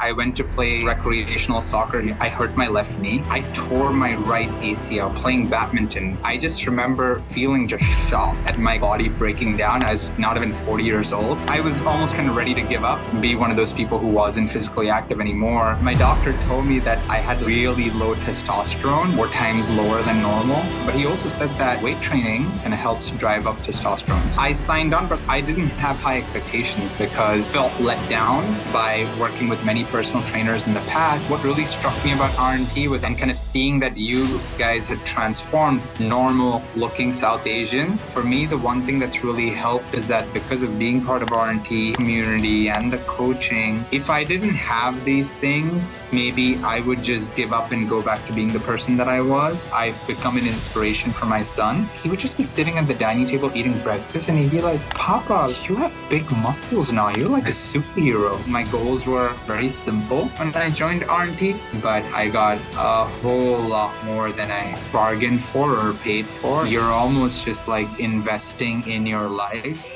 I went to play recreational soccer. I hurt my left knee. I tore my right ACL playing badminton. I just remember feeling just shocked at my body breaking down. I was not even 40 years old. I was almost kind of ready to give up and be one of those people who wasn't physically active anymore. My doctor told me that I had really low testosterone, 4 times lower than normal. But he also said that weight training kind of helps drive up testosterone. So I signed on, but I didn't have high expectations because I felt let down by working with many personal trainers in the past. What really struck me about RNT was and kind of seeing that you guys had transformed normal looking South Asians. For me, the one thing that's really helped is that because of being part of RNT community and the coaching, if I didn't have these things, maybe I would just give up and go back to being the person that I was. I've become an inspiration for my son. He would just be sitting at the dining table eating breakfast and he'd be like, "Papa, you have big muscles now. You're like a superhero." My goals were very simple when I joined RNT, but I got a whole lot more than I bargained for or paid for. You're almost just like investing in your life.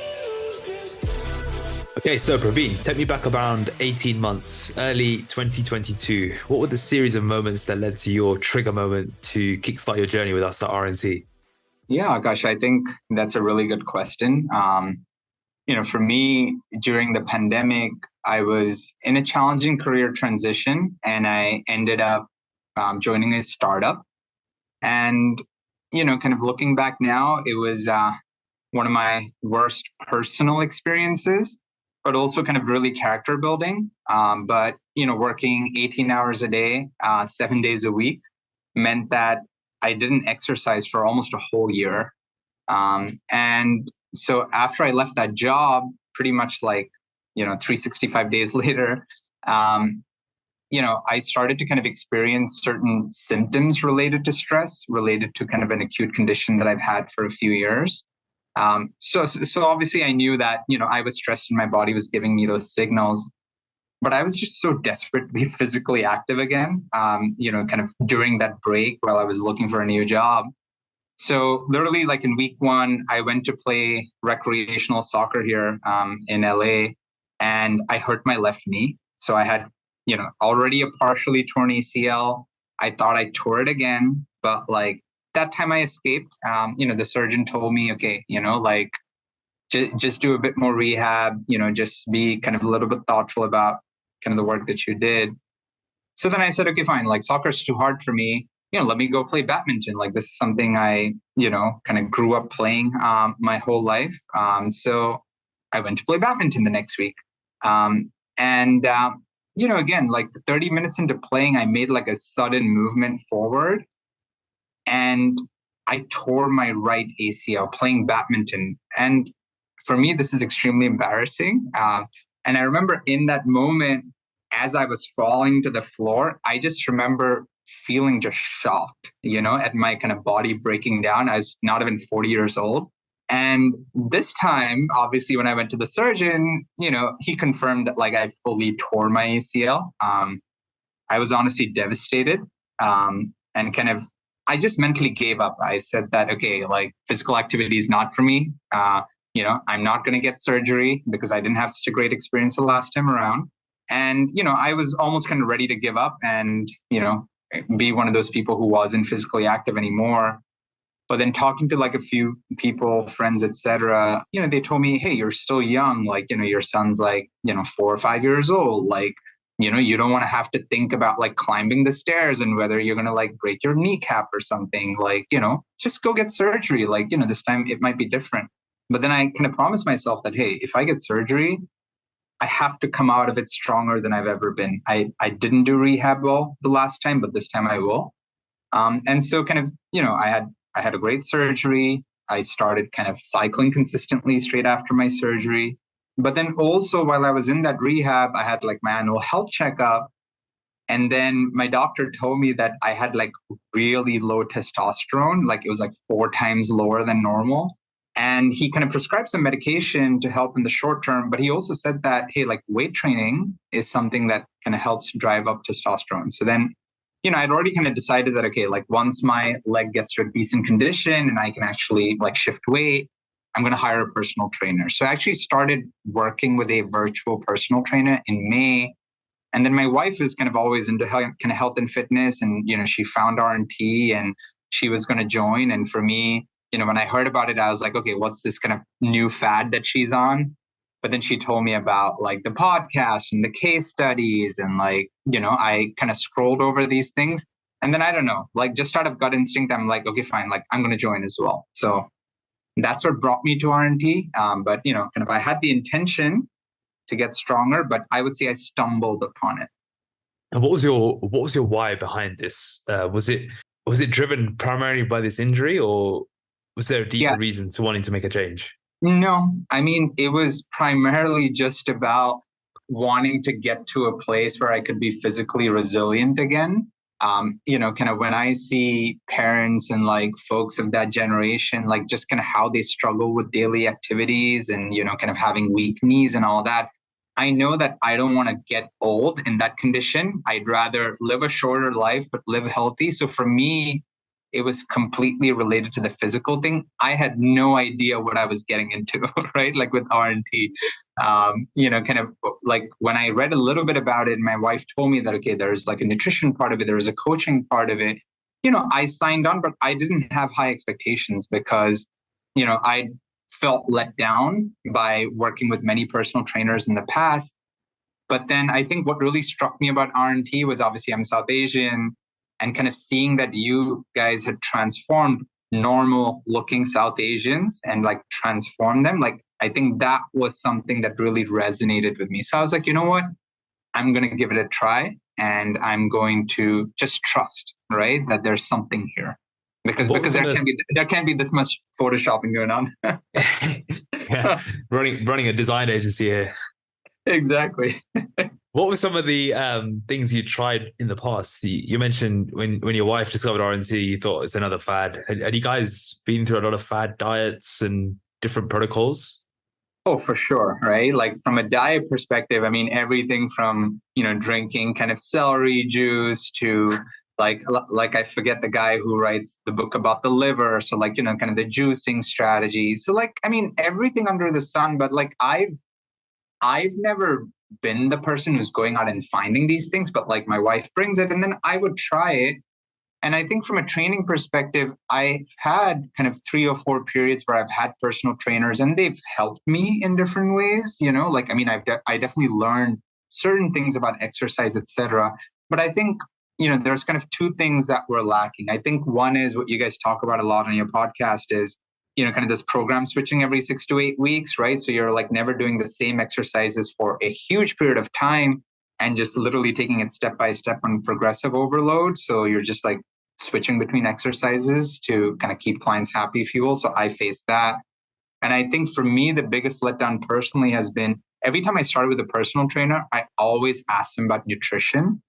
Okay, so Praveen, take me back around 18 months, early 2022. What were the series of moments that led to your trigger moment to kickstart your journey with us at RNT? Yeah, gosh, I think that's a really good question. For me, during the pandemic, I was in a challenging career transition and I ended up joining a startup. And, kind of looking back now, it was one of my worst personal experiences, but also kind of really character building. But working 18 hours a day, 7 days a week meant that I didn't exercise for almost a whole year. And so after I left that job, pretty much like, 365 days later, I started to kind of experience certain symptoms related to stress, related to kind of an acute condition that I've had for a few years. So obviously I knew that, I was stressed and my body was giving me those signals, but I was just so desperate to be physically active again, kind of during that break while I was looking for a new job. So literally like in week 1, I went to play recreational soccer here in LA and I hurt my left knee. So I had, already a partially torn ACL. I thought I tore it again, but like that time I escaped. The surgeon told me, okay, just do a bit more rehab, just be kind of a little bit thoughtful about kind of the work that you did. So then I said, okay, fine, like soccer's too hard for me. Let me go play badminton. Like this is something I, kind of grew up playing my whole life. So I went to play badminton the next week. Again, like 30 minutes into playing, I made like a sudden movement forward and I tore my right ACL playing badminton. And for me, this is extremely embarrassing. And I remember in that moment, as I was falling to the floor, I just remember feeling just shocked, at my kind of body breaking down. I was not even 40 years old. And this time, obviously, when I went to the surgeon, he confirmed that like I fully tore my ACL. I was honestly devastated and kind of, I just mentally gave up. I said that, okay, like physical activity is not for me. I'm not going to get surgery because I didn't have such a great experience the last time around. And, I was almost kind of ready to give up and, be one of those people who wasn't physically active anymore. But then talking to like a few people, friends, etc., they told me, hey, you're still young. Like, your son's like, 4 or 5 years old. Like, you don't want to have to think about like climbing the stairs and whether you're going to like break your kneecap or something. Like, just go get surgery. Like, this time it might be different. But then I kind of promised myself that, hey, if I get surgery, I have to come out of it stronger than I've ever been. I didn't do rehab well the last time, but this time I will. And so kind of, I had a great surgery. I started kind of cycling consistently straight after my surgery. But then also while I was in that rehab, I had like my annual health checkup. And then my doctor told me that I had like really low testosterone, like it was like 4 times lower than normal. And he kind of prescribed some medication to help in the short term. But he also said that, hey, like weight training is something that kind of helps drive up testosterone. So then, I'd already kind of decided that, okay, like once my leg gets to a decent condition and I can actually like shift weight, I'm going to hire a personal trainer. So I actually started working with a virtual personal trainer in May. And then my wife is kind of always into kind of health and fitness, and she found RNT and she was going to join. And for me, when I heard about it, I was like, okay, what's this kind of new fad that she's on? But then she told me about like the podcast and the case studies, and like, I kind of scrolled over these things. And then I don't know, like just out of gut instinct, I'm like, okay, fine, like I'm going to join as well. So that's what brought me to RNT. But kind of I had the intention to get stronger, but I would say I stumbled upon it. And what was your why behind this? Was it driven primarily by this injury, or was there a deeper reason to wanting to make a change? No, I mean, it was primarily just about wanting to get to a place where I could be physically resilient again. Kind of when I see parents and like folks of that generation, like just kind of how they struggle with daily activities and, kind of having weak knees and all that. I know that I don't want to get old in that condition. I'd rather live a shorter life, but live healthy. So for me, it was completely related to the physical thing. I had no idea what I was getting into, right? Like with RNT, kind of like when I read a little bit about it, my wife told me that, okay, there's like a nutrition part of it. There's a coaching part of it. I signed on, but I didn't have high expectations because, I felt let down by working with many personal trainers in the past. But then I think what really struck me about RNT was obviously I'm South Asian, and kind of seeing that you guys had transformed normal looking South Asians and like transformed them. Like, I think that was something that really resonated with me. So I was like, you know what? I'm going to give it a try, and I'm going to just trust, right, that there's something here. Because there can't be this much photoshopping going on. Yeah, running a design agency here. Exactly. What were some of the things you tried in the past? You mentioned when your wife discovered RNT, you thought it's another fad. Had you guys been through a lot of fad diets and different protocols? Oh, for sure, right? Like from a diet perspective, I mean, everything from, drinking kind of celery juice to like I forget the guy who writes the book about the liver. So like, kind of the juicing strategy. So like, I mean, everything under the sun, but like I've never been the person who's going out and finding these things, but like my wife brings it and then I would try it. And I think from a training perspective, I've had kind of 3 or 4 periods where I've had personal trainers and they've helped me in different ways, like, I mean, I definitely learned certain things about exercise, etc. But I think, there's kind of 2 things that were lacking. I think one is what you guys talk about a lot on your podcast is, kind of this program switching every 6 to 8 weeks, right? So you're like never doing the same exercises for a huge period of time and just literally taking it step by step on progressive overload. So you're just like switching between exercises to kind of keep clients happy, if you will. So I faced that. And I think for me, the biggest letdown personally has been every time I started with a personal trainer, I always asked them about nutrition.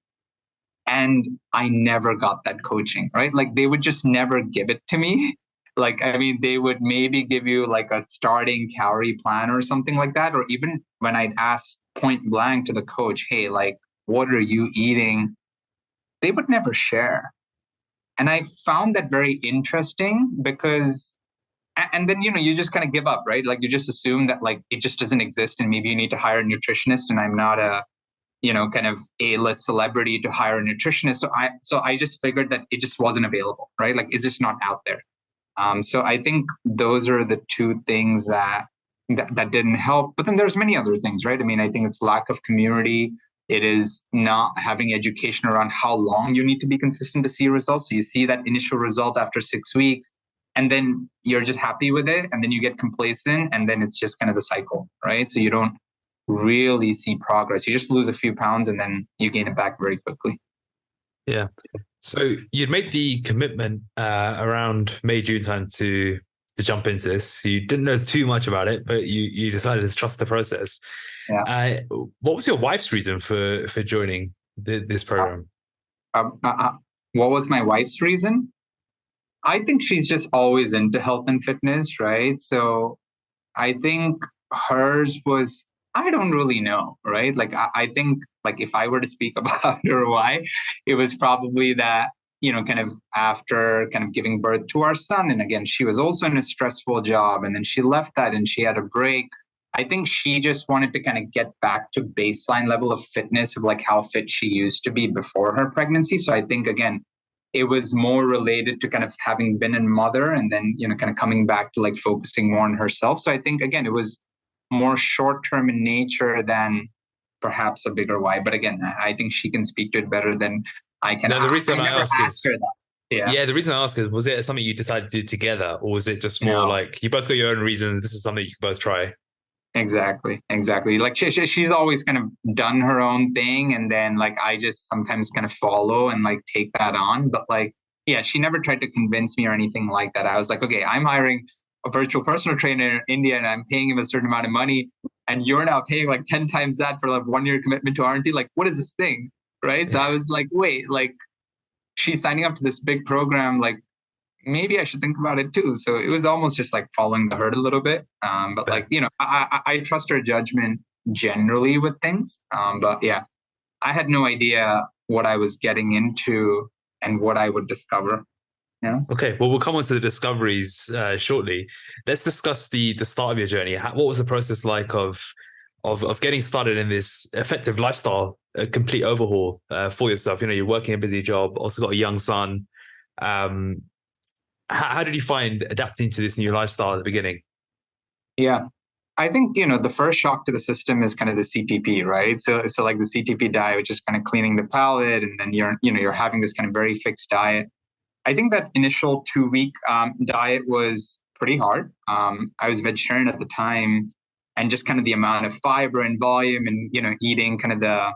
And I never got that coaching, right? Like they would just never give it to me. Like, I mean, they would maybe give you like a starting calorie plan or something like that. Or even when I'd ask point blank to the coach, hey, like, what are you eating? They would never share. And I found that very interesting because, and then, you just kind of give up, right? Like you just assume that like it just doesn't exist and maybe you need to hire a nutritionist, and I'm not a, kind of A-list celebrity to hire a nutritionist. So I just figured that it just wasn't available, right? Like it's just not out there. So I think those are the 2 things that didn't help. But then there's many other things, right? I mean, I think it's lack of community. It is not having education around how long you need to be consistent to see results. So you see that initial result after 6 weeks, and then you're just happy with it. And then you get complacent, and then it's just kind of the cycle, right? So you don't really see progress. You just lose a few pounds and then you gain it back very quickly. Yeah. So you'd made the commitment around May, June time to jump into this. You didn't know too much about it, but you decided to trust the process. Yeah. What was your wife's reason for joining this program? What was my wife's reason? I think she's just always into health and fitness, right? So I think hers was, I don't really know, right? Like, I think like if I were to speak about her why, it was probably that, kind of after kind of giving birth to our son. And again, she was also in a stressful job, and then she left that and she had a break. I think she just wanted to kind of get back to baseline level of fitness of like how fit she used to be before her pregnancy. So I think, again, it was more related to kind of having been a mother and then, kind of coming back to like focusing more on herself. So I think, again, it was more short term in nature than perhaps a bigger why. But again, I think she can speak to it better than I can. Now, the reason I never ask asked is, her that. Yeah. the reason I ask is, was it something you decided to do together, or was it just more No. like you both got your own reasons? This is something you can both try. Exactly. Like she's always kind of done her own thing, and then like I just sometimes kind of follow and like take that on. But like, yeah, she never tried to convince me or anything like that. I was like, okay, I'm hiring a virtual personal trainer in India, and I'm paying him a certain amount of money, and you're now paying like 10 times that for like 1 year commitment to RNT. Like, what is this thing, right? So I was like, wait, like she's signing up to this big program, like maybe I should think about it too. So it was almost just like following the herd a little bit. But like, I trust her judgment generally with things. But yeah, I had no idea what I was getting into and what I would discover. Yeah. Okay, well, we'll come on to the discoveries shortly. Let's discuss the start of your journey. What was the process like of getting started in this effective lifestyle, a complete overhaul for yourself? You're working a busy job, also got a young son. How did you find adapting to this new lifestyle at the beginning? Yeah, I think, the first shock to the system is kind of the CTP, right? So like the CTP diet, which is kind of cleaning the palate, and then you're having this kind of very fixed diet. I think that initial 2 week diet was pretty hard. I was vegetarian at the time, and just kind of the amount of fiber and volume and, eating kind of the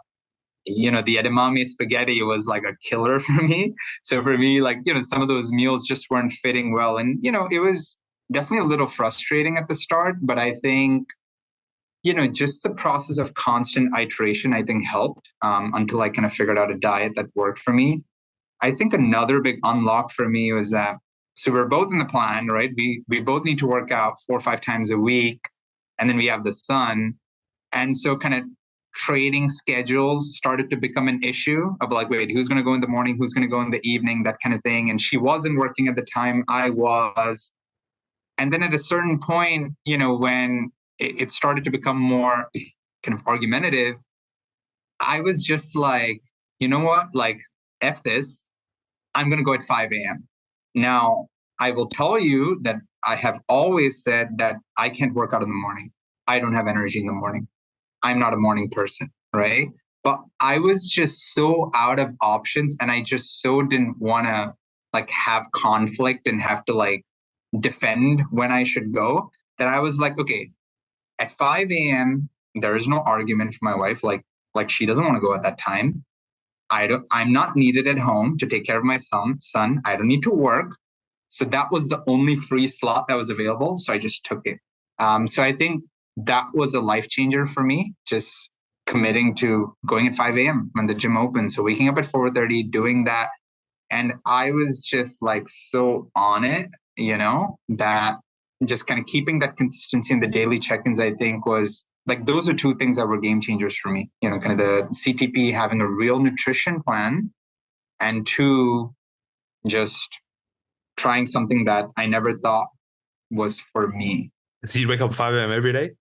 edamame spaghetti was like a killer for me. So for me, like, some of those meals just weren't fitting well. And, it was definitely a little frustrating at the start, but I think, just the process of constant iteration, I think helped until I kind of figured out a diet that worked for me. I think another big unlock for me was that, so we're both in the plan, right? We both need to work out 4 or 5 times a week, and then we have the son. And so kind of trading schedules started to become an issue of like, wait, who's going to go in the morning? Who's going to go in the evening? That kind of thing. And she wasn't working at the time, I was. And then at a certain point, when it started to become more kind of argumentative, I was just like, you know what? Like, F this. I'm going to go at 5 a.m. Now, I will tell you that I have always said that I can't work out in the morning. I don't have energy in the morning. I'm not a morning person, right? But I was just so out of options, and I just so didn't want to like have conflict and have to like defend when I should go, that I was like, okay, at 5 a.m., there is no argument for my wife. Like she doesn't want to go at that time. I'm not needed at home to take care of my son. I don't need to work. So that was the only free slot that was available. So I just took it. So I think that was a life changer for me, just committing to going at 5 a.m. when the gym opens. So waking up at 4:30, doing that. And I was just like so on it, that just kind of keeping that consistency in the daily check-ins, I think was like, those are two things that were game changers for me, kind of the CTP, having a real nutrition plan, and two, just trying something that I never thought was for me. So you wake up at 5 a.m. every day?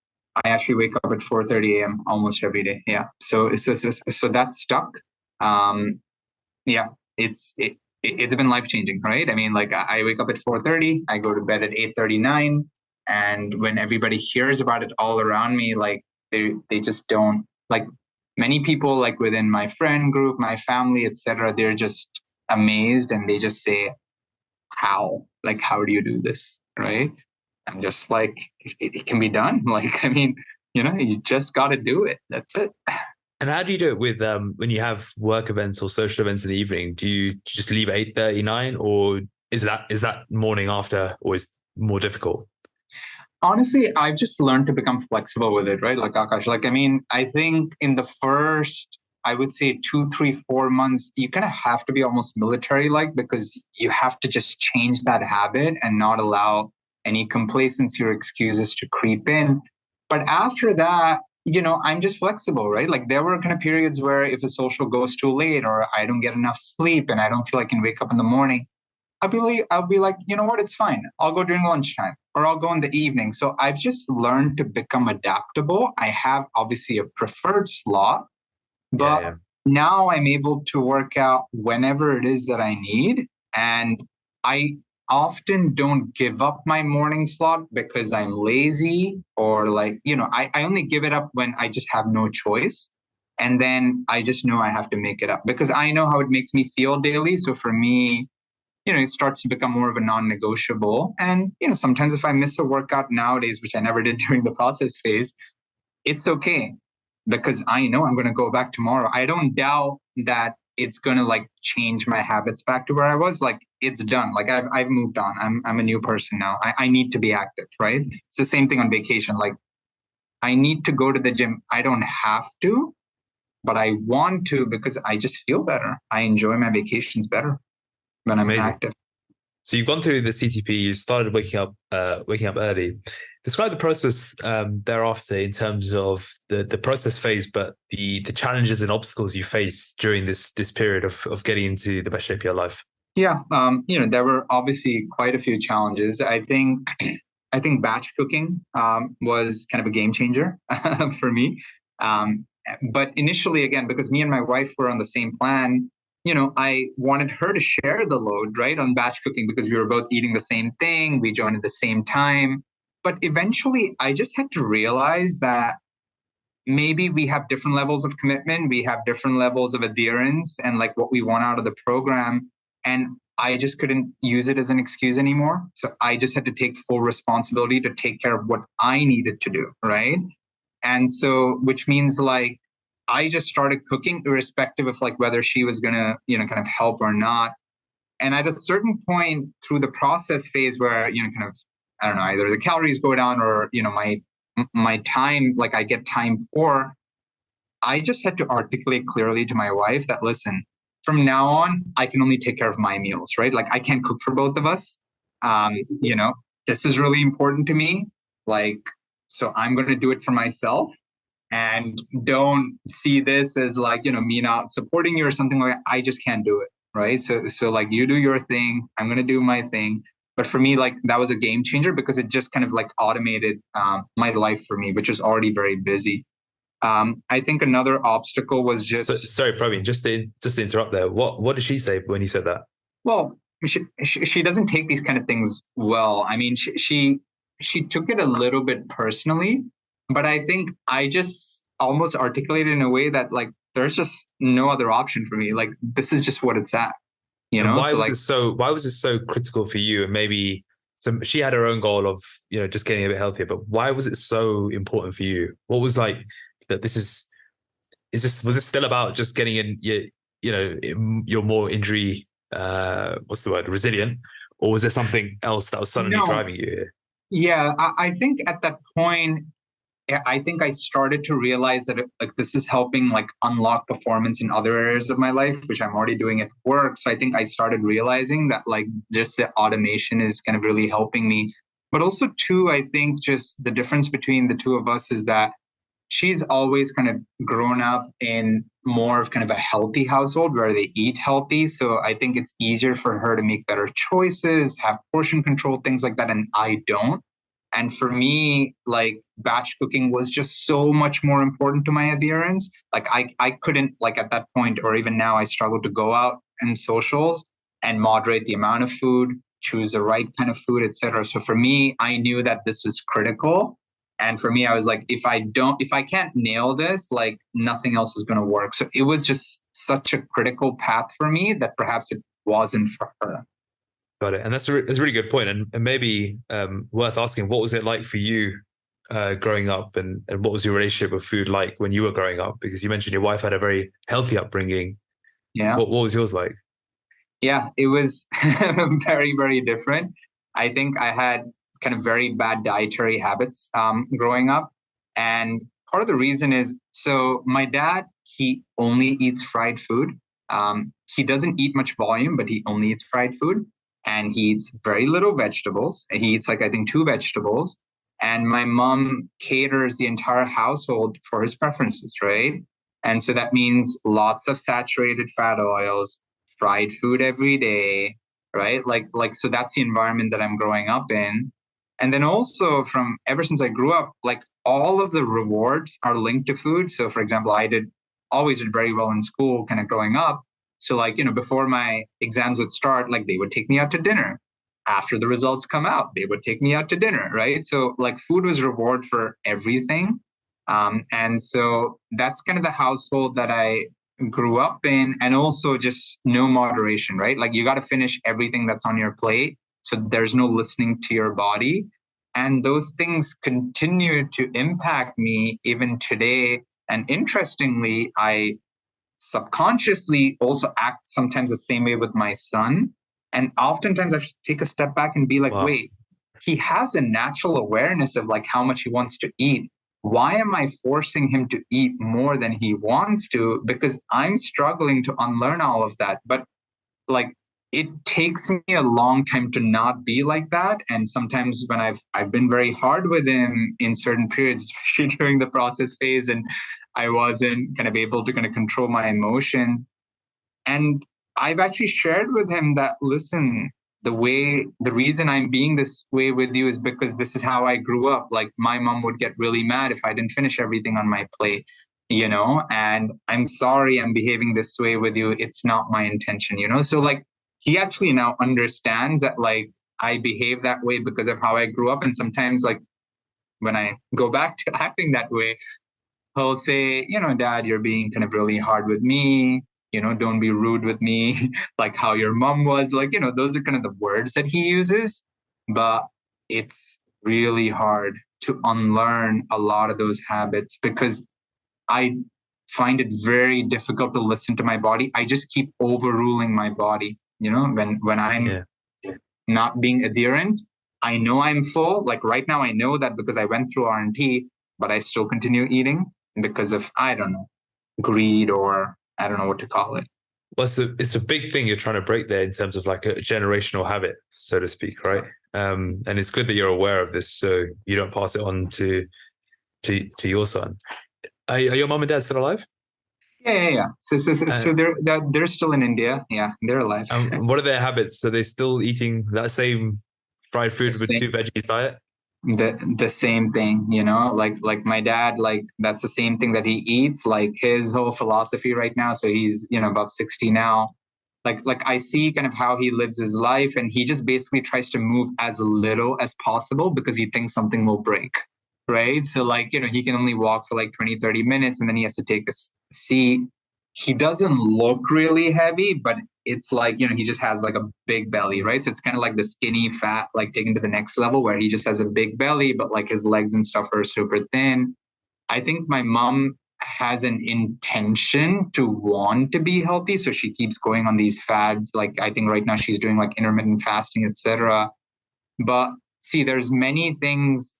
I actually wake up at 4:30 a.m. almost every day. Yeah. So that stuck. Yeah, it's been life-changing, right? I mean, like I wake up at 4:30, I go to bed at 8:39. And when everybody hears about it all around me, like they just don't, like many people like within my friend group, my family, etc., they're just amazed, and they just say, how do you do this? Right. I'm just like, it can be done. Like, I mean, you just got to do it. That's it. And how do you do it with when you have work events or social events in the evening? Do you just leave at 8:39, or is that morning after always more difficult? Honestly, I've just learned to become flexible with it, right? Like Akash, like, I mean, I think in the first, I would say 2, 3, 4 months, you kind of have to be almost military-like, because you have to just change that habit and not allow any complacency or excuses to creep in. But after that, I'm just flexible, right? Like there were kind of periods where if a social goes too late, or I don't get enough sleep and I don't feel I can wake up in the morning, I'll be like, you know what, it's fine. I'll go during lunchtime or I'll go in the evening. So I've just learned to become adaptable. I have obviously a preferred slot, Yeah, but yeah. now I'm able to work out whenever it is that I need. And I often don't give up my morning slot because I'm lazy or like, I only give it up when I just have no choice. And then I just know I have to make it up because I know how it makes me feel daily. So for me, it starts to become more of a non-negotiable. And, sometimes if I miss a workout nowadays, which I never did during the process phase, it's okay because I know I'm going to go back tomorrow. I don't doubt that it's going to like change my habits back to where I was. Like it's done. Like I've moved on. I'm a new person now. I need to be active, right? It's the same thing on vacation. Like I need to go to the gym. I don't have to, but I want to because I just feel better. I enjoy my vacations better when I'm Amazing. active. So you've gone through the CTP, you started waking up early. Describe the process thereafter in terms of the process phase, but the challenges and obstacles you face during this period of getting into the best shape of your life. Yeah, there were obviously quite a few challenges. I think batch cooking was kind of a game changer for me. But initially, again, because me and my wife were on the same plan, I wanted her to share the load, right, on batch cooking because we were both eating the same thing. We joined at the same time. But eventually, I just had to realize that maybe we have different levels of commitment. We have different levels of adherence and like what we want out of the program. And I just couldn't use it as an excuse anymore. So I just had to take full responsibility to take care of what I needed to do, right? And so, which means like, I just started cooking irrespective of like whether she was gonna, kind of help or not. And at a certain point through the process phase where, kind of, I don't know, either the calories go down or, my time, like I get time for, I just had to articulate clearly to my wife that, listen, from now on, I can only take care of my meals, right? Like I can't cook for both of us. Um, you know, this is really important to me. Like, so I'm going to do it for myself and don't see this as like, me not supporting you or something like that. I just can't do it. Right. So like you do your thing. I'm going to do my thing. But for me, like that was a game changer because it just kind of like automated my life for me, which is already very busy. I think another obstacle was just. Sorry, Praveen, just to interrupt there. What did she say when you said that? Well, she doesn't take these kind of things well. I mean, she took it a little bit personally, but I think I just almost articulated in a way that like there's just no other option for me. Like this is just what it's at, And why So was like, it so? Why was it so critical for you? And maybe so she had her own goal of just getting a bit healthier. But why was it so important for you? What was like that? Was this still about just getting in? You're more injury. What's the word? Resilient, or was there something else that was suddenly no, driving you here? yeah, I think at that point, I think I started to realize that like this is helping like unlock performance in other areas of my life, which I'm already doing at work. So I think I started realizing that like just the automation is kind of really helping me. But also too, I think just the difference between the two of us is that she's always kind of grown up in more of kind of a healthy household where they eat healthy. So I think it's easier for her to make better choices, have portion control, things like that. And I don't. And for me, like batch cooking was just so much more important to my adherence. Like I couldn't like at that point, or even now I struggle to go out and socials and moderate the amount of food, choose the right kind of food, etc. So for me, I knew that this was critical. And for me, I was like, if I can't nail this, like nothing else is going to work. So it was just such a critical path for me that perhaps it wasn't for her. Got it. And that's a really good point. And maybe worth asking, what was it like for you growing up, and what was your relationship with food like when you were growing up? Because you mentioned your wife had a very healthy upbringing. Yeah. What was yours like? Yeah, it was very, very different. I think I had kind of very bad dietary habits growing up. And part of the reason is, so my dad, he only eats fried food. He doesn't eat much volume, but he only eats fried food. And he eats very little vegetables. And he eats like, I think, two vegetables. And my mom caters the entire household for his preferences, right? And so that means lots of saturated fat oils, fried food every day, right? So that's the environment that I'm growing up in. And then also from ever since I grew up, like all of the rewards are linked to food. So for example, always did very well in school kind of growing up. So like, before my exams would start, like they would take me out to dinner. After the results come out, they would take me out to dinner, right? So like food was reward for everything. And so that's kind of the household that I grew up in, and also just no moderation, right? Like you got to finish everything that's on your plate. So there's no listening to your body. And those things continue to impact me even today. And interestingly, I subconsciously also act sometimes the same way with my son. And oftentimes I take a step back and be like, Wow. wait, he has a natural awareness of like how much he wants to eat. Why am I forcing him to eat more than he wants to? Because I'm struggling to unlearn all of that. But like it takes me a long time to not be like that. And sometimes when I've been very hard with him in certain periods, especially during the process phase, and I wasn't kind of able to kind of control my emotions. And I've actually shared with him that, listen, the reason I'm being this way with you is because this is how I grew up. Like my mom would get really mad if I didn't finish everything on my plate, and I'm sorry I'm behaving this way with you. It's not my intention, So like he actually now understands that like I behave that way because of how I grew up. And sometimes like when I go back to acting that way, he'll say, Dad, you're being kind of really hard with me. Don't be rude with me, like how your mom was. Like, those are kind of the words that he uses. But it's really hard to unlearn a lot of those habits because I find it very difficult to listen to my body. I just keep overruling my body. When I'm not being adherent, I know I'm full. Like right now, I know that because I went through RNT, but I still continue eating because of, I don't know, greed, or I don't know what to call it. Well, it's a big thing you're trying to break there in terms of like a generational habit, so to speak, right? And it's good that you're aware of this so you don't pass it on to your son. Are your mom and dad still alive? Yeah. So they're still in India. Yeah, they're alive. What are their habits? Are they still eating that same fried food with 2 veggies diet? The same thing, like my dad, like that's the same thing that he eats. Like his whole philosophy right now, so he's about 60 now, like I see kind of how he lives his life, and he just basically tries to move as little as possible because he thinks something will break, right? So like he can only walk for like 20-30 minutes, and then he has to take a seat. He doesn't look really heavy, but it's like, he just has like a big belly, right? So it's kind of like the skinny fat, like taken to the next level where he just has a big belly, but like his legs and stuff are super thin. I think my mom has an intention to want to be healthy. So she keeps going on these fads. Like I think right now she's doing like intermittent fasting, etc. But see, there's many things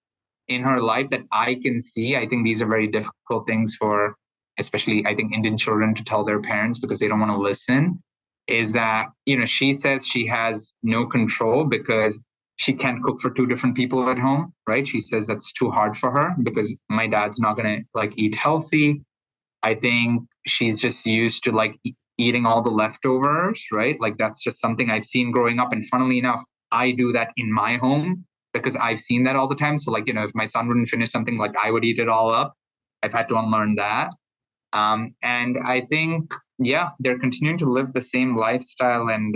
in her life that I can see. I think these are very difficult things for, especially I think Indian children, to tell their parents because they don't want to listen. Is that, she says she has no control because she can't cook for 2 different people at home, right? She says that's too hard for her because my dad's not going to like eat healthy. I think she's just used to like eating all the leftovers, right? Like that's just something I've seen growing up. And funnily enough, I do that in my home because I've seen that all the time. So like, if my son wouldn't finish something, like I would eat it all up. I've had to unlearn that. And I think, they're continuing to live the same lifestyle. And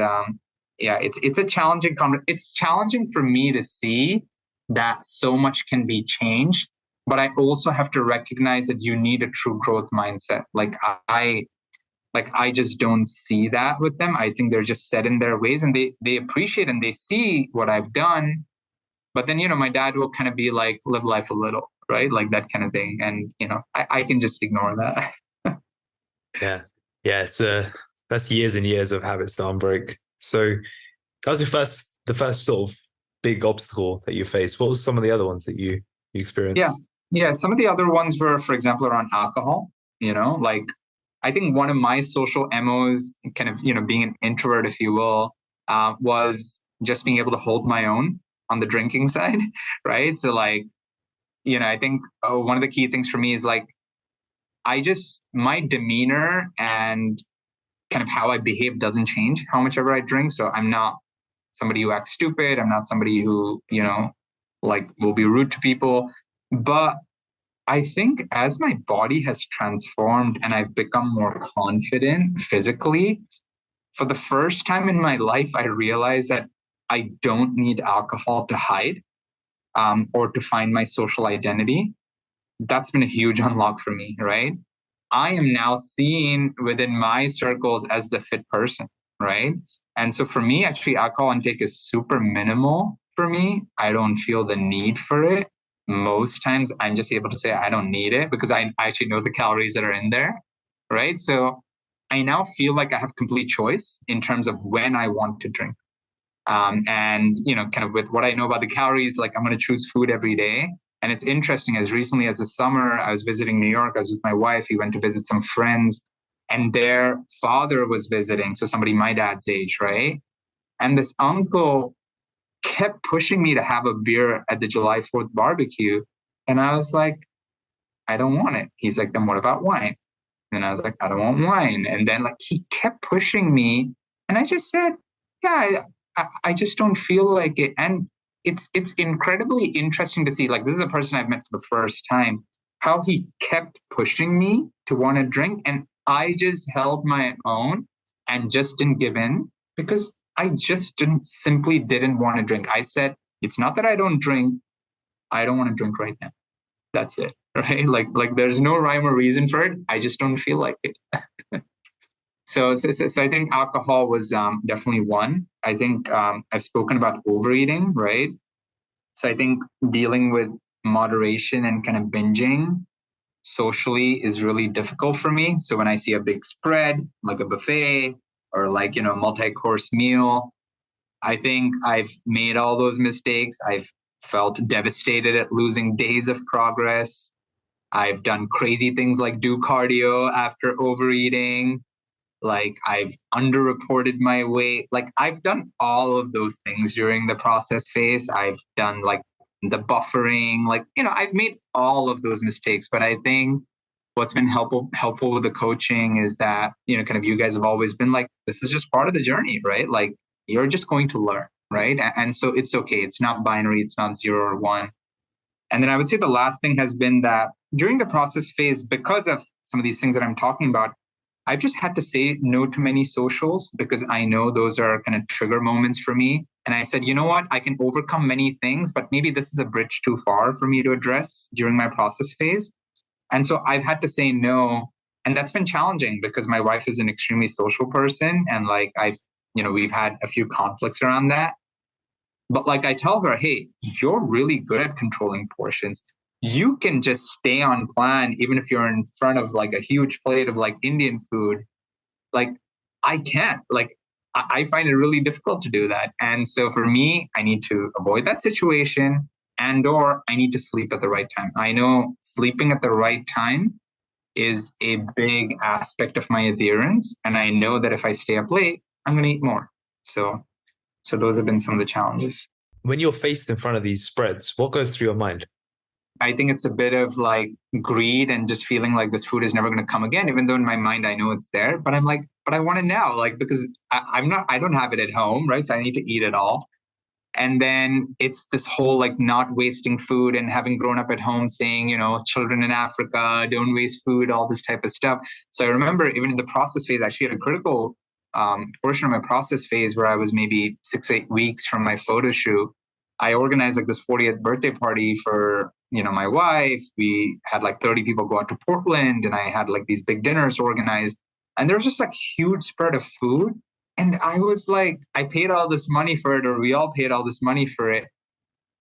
it's a challenging it's challenging for me to see that so much can be changed. But I also have to recognize that you need a true growth mindset. Like I just don't see that with them. I think they're just set in their ways, and they appreciate and they see what I've done. But then, my dad will kind of be like, live life a little, right? Like that kind of thing. And, I can just ignore that. Yeah. It's that's years and years of habits to unbreak. So that was the first sort of big obstacle that you faced. What was some of the other ones that you experienced? Yeah. Some of the other ones were, for example, around alcohol. Like I think one of my social MOs, kind of, being an introvert, if you will, was just being able to hold my own on the drinking side, right? So like, I think one of the key things for me is like, my demeanor and kind of how I behave doesn't change how much ever I drink. So I'm not somebody who acts stupid. I'm not somebody who, like will be rude to people. But I think as my body has transformed and I've become more confident physically, for the first time in my life, I realized that I don't need alcohol to hide or to find my social identity. That's been a huge unlock for me, right? I am now seen within my circles as the fit person, right? And so for me, actually, alcohol intake is super minimal for me. I don't feel the need for it. Most times I'm just able to say I don't need it because I actually know the calories that are in there, right? So I now feel like I have complete choice in terms of when I want to drink. And, kind of with what I know about the calories, like I'm going to choose food every day. And it's interesting, as recently as the summer, I was visiting New York. I was with my wife. We went to visit some friends and their father was visiting. So somebody my dad's age, right? And this uncle kept pushing me to have a beer at the July 4th barbecue. And I was like, I don't want it. He's like, then what about wine? And I was like, I don't want wine. And then like he kept pushing me. And I just said, yeah, I just don't feel like it. And it's incredibly interesting to see, like, this is a person I've met for the first time, how he kept pushing me to want to drink. And I just held my own and just didn't give in because I just simply didn't want to drink. I said, it's not that I don't drink. I don't want to drink right now. That's it. Right. Like there's no rhyme or reason for it. I just don't feel like it. So I think alcohol was definitely one. I think I've spoken about overeating, right? So I think dealing with moderation and kind of binging socially is really difficult for me. So when I see a big spread, like a buffet or like, a multi-course meal, I think I've made all those mistakes. I've felt devastated at losing days of progress. I've done crazy things like do cardio after overeating. Like I've underreported my weight. Like I've done all of those things during the process phase. I've done like the buffering, like, I've made all of those mistakes. But I think what's been helpful with the coaching is that, kind of you guys have always been like, this is just part of the journey, right? Like you're just going to learn, right? And so it's okay. It's not binary. It's not 0 or 1. And then I would say the last thing has been that during the process phase, because of some of these things that I'm talking about, I've just had to say no to many socials because I know those are kind of trigger moments for me. And I said, you know what, I can overcome many things, but maybe this is a bridge too far for me to address during my process phase. And so I've had to say no. And that's been challenging because my wife is an extremely social person. And like we've had a few conflicts around that. But like I tell her, hey, you're really good at controlling portions. You can just stay on plan, even if you're in front of like a huge plate of like Indian food. Like I can't, like I find it really difficult to do that. And so for me, I need to avoid that situation or I need to sleep at the right time. I know sleeping at the right time is a big aspect of my adherence. And I know that if I stay up late, I'm going to eat more. So those have been some of the challenges. When you're faced in front of these spreads, what goes through your mind? I think it's a bit of like greed and just feeling like this food is never going to come again, even though in my mind I know it's there. But I'm like, but I want it now, like because I don't have it at home, right? So I need to eat it all. And then it's this whole like not wasting food and having grown up at home saying, children in Africa, don't waste food, all this type of stuff. So I remember even in the process phase, I actually had a critical portion of my process phase where I was maybe 6-8 weeks from my photo shoot. I organized like this 40th birthday party for, my wife. We had like 30 people go out to Portland and I had like these big dinners organized and there was just like huge spread of food. And I was like, I paid all this money for it, or we all paid all this money for it.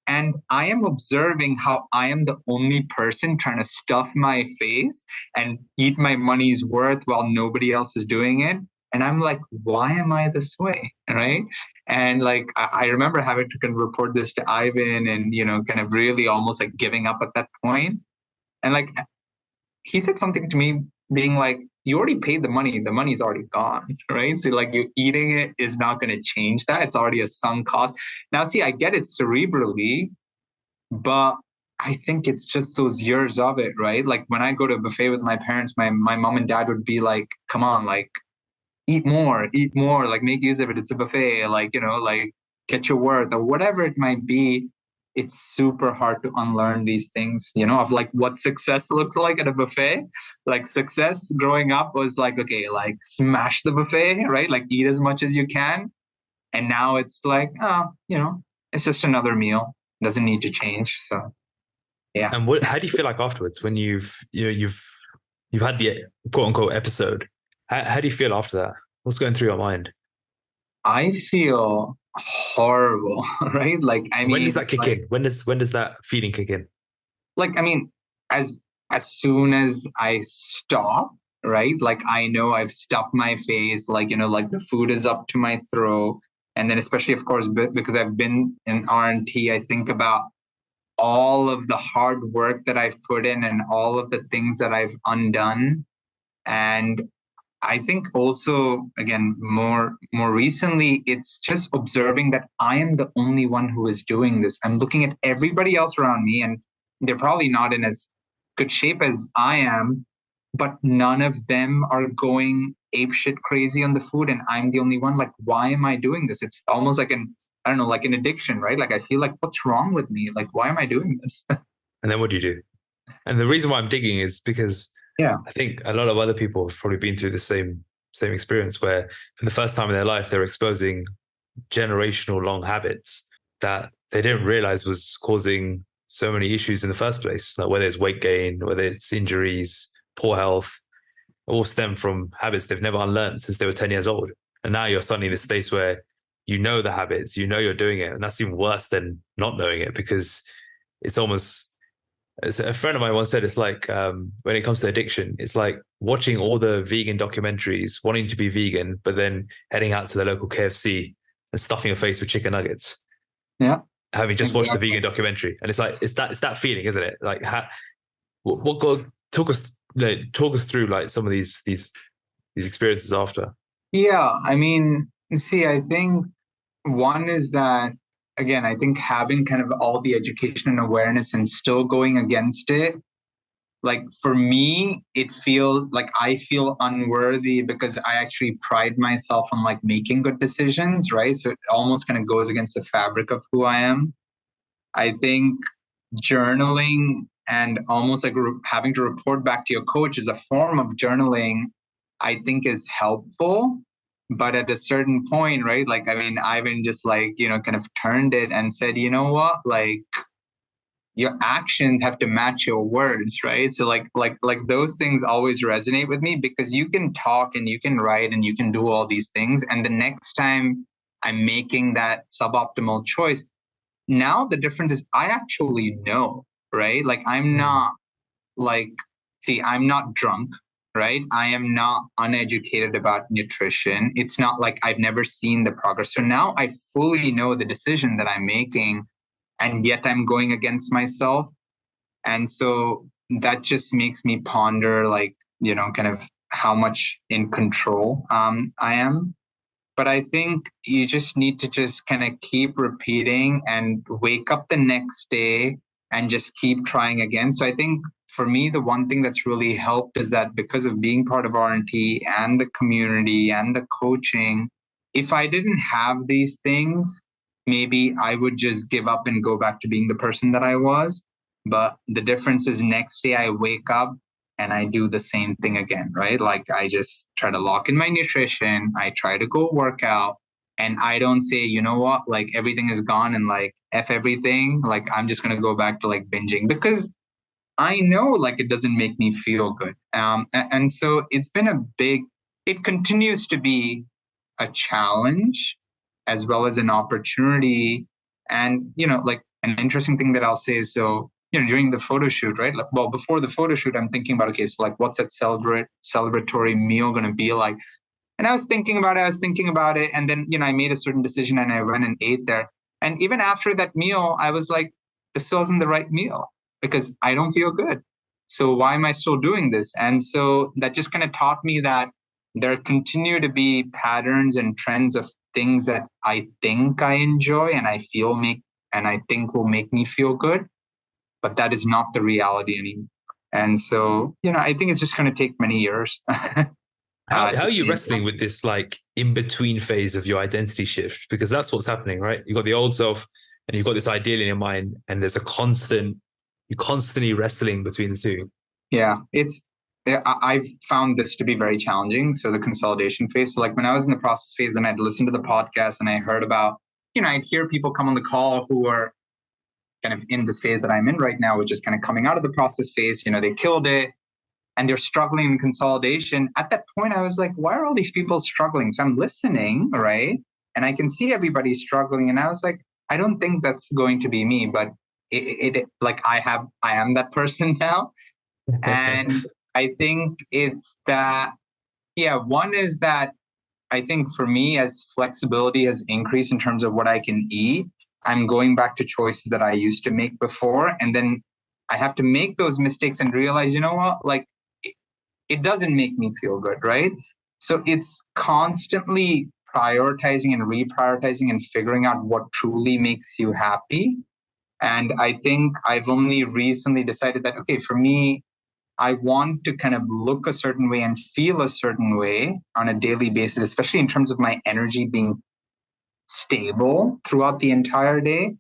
And I am observing how I am the only person trying to stuff my face and eat my money's worth while nobody else is doing it. And I'm like, why am I this way? Right. And like, I remember having to kind of report this to Ivan and, kind of really almost like giving up at that point. And like, he said something to me being like, you already paid the money. The money's already gone. Right. So like you eating it is not going to change that. It's already a sunk cost. Now, see, I get it cerebrally, but I think it's just those years of it. Right. Like when I go to a buffet with my parents, my mom and dad would be like, come on, like, eat more, like make use of it. It's a buffet, like, like get your worth or whatever it might be, it's super hard to unlearn these things, of like what success looks like at a buffet. Like success growing up was like, okay, like smash the buffet, right? Like eat as much as you can. And now it's like, it's just another meal. Doesn't need to change. So yeah. And how do you feel like afterwards when you've had the quote unquote episode? How do you feel after that? What's going through your mind? I feel horrible, right? Like, I mean, when does that kick in? When does that feeling kick in? Like, I mean, as soon as I stop, right? Like, I know I've stuffed my face, like, like the food is up to my throat. And then especially, of course, because I've been in RNT, I think about all of the hard work that I've put in and all of the things that I've undone. And I think also, again, more recently, it's just observing that I am the only one who is doing this. I'm looking at everybody else around me, and they're probably not in as good shape as I am, but none of them are going apeshit crazy on the food, and I'm the only one. Like, why am I doing this? It's almost like I don't know, like an addiction, right? Like, I feel like, what's wrong with me? Like, why am I doing this? And then what do you do? And the reason why I'm digging is because I think a lot of other people have probably been through the same experience where for the first time in their life, they're exposing generational long habits that they didn't realize was causing so many issues in the first place. Like whether it's weight gain, whether it's injuries, poor health, all stem from habits they've never unlearned since they were 10 years old. And now you're suddenly in this space where you know the habits, you know you're doing it. And that's even worse than not knowing it, because it's almost, as a friend of mine once said, it's like when it comes to addiction, it's like watching all the vegan documentaries, wanting to be vegan, but then heading out to the local KFC and stuffing your face with chicken nuggets. Yeah. Having just watched the vegan documentary. And it's like, it's that feeling, isn't it? Like talk us through like some of these experiences after. Yeah, I mean, see, I think one is that, again, I think having kind of all the education and awareness and still going against it, like for me, it feels like I feel unworthy because I actually pride myself on like making good decisions, right? So it almost kind of goes against the fabric of who I am. I think journaling and almost like having to report back to your coach is a form of journaling, I think is helpful. But at a certain point, right? Like, I mean, Ivan just like, kind of turned it and said, you know what? Like, your actions have to match your words, right? So like those things always resonate with me, because you can talk and you can write and you can do all these things. And the next time I'm making that suboptimal choice, now the difference is I actually know, right? Like I'm not I'm not drunk, right? I am not uneducated about nutrition. It's not like I've never seen the progress. So now I fully know the decision that I'm making, and yet I'm going against myself. And so that just makes me ponder, like, kind of how much in control I am. But I think you just need to just kind of keep repeating and wake up the next day and just keep trying again. So I think for me, the one thing that's really helped is that because of being part of RNT and the community and the coaching, if I didn't have these things, maybe I would just give up and go back to being the person that I was. But the difference is next day I wake up and I do the same thing again, right? Like I just try to lock in my nutrition. I try to go work out, and I don't say, you know what, like everything is gone and like F everything. Like I'm just going to go back to like binging, because I know like it doesn't make me feel good. And so it's been it continues to be a challenge as well as an opportunity. And, like an interesting thing that I'll say is, so, during the photo shoot, right? Like, well, before the photo shoot, I'm thinking about, okay, so like, what's that celebratory meal going to be like? And I was thinking about it. And then, I made a certain decision and I went and ate there. And even after that meal, I was like, this wasn't the right meal because I don't feel good. So why am I still doing this? And so that just kind of taught me that there continue to be patterns and trends of things that I think I enjoy and I think will make me feel good, but that is not the reality anymore. And so, I think it's just going to take many years. How are you wrestling with this like in-between phase of your identity shift? Because that's what's happening, right? You've got the old self and you've got this ideal in your mind, and there's you're constantly wrestling between the two. Yeah, I've found this to be very challenging. So the consolidation phase. So like when I was in the process phase and I'd listen to the podcast and I heard about, I'd hear people come on the call who are kind of in this phase that I'm in right now, which is kind of coming out of the process phase. They killed it and they're struggling in consolidation. At that point, I was like, why are all these people struggling? So I'm listening, right? And I can see everybody struggling. And I was like, I don't think that's going to be me, but I am that person now. And I think it's that, one is that I think for me, as flexibility has increased in terms of what I can eat, I'm going back to choices that I used to make before. And then I have to make those mistakes and realize, you know what, like it doesn't make me feel good, right? So it's constantly prioritizing and reprioritizing and figuring out what truly makes you happy. And I think I've only recently decided that, okay, for me, I want to kind of look a certain way and feel a certain way on a daily basis, especially in terms of my energy being stable throughout the entire day.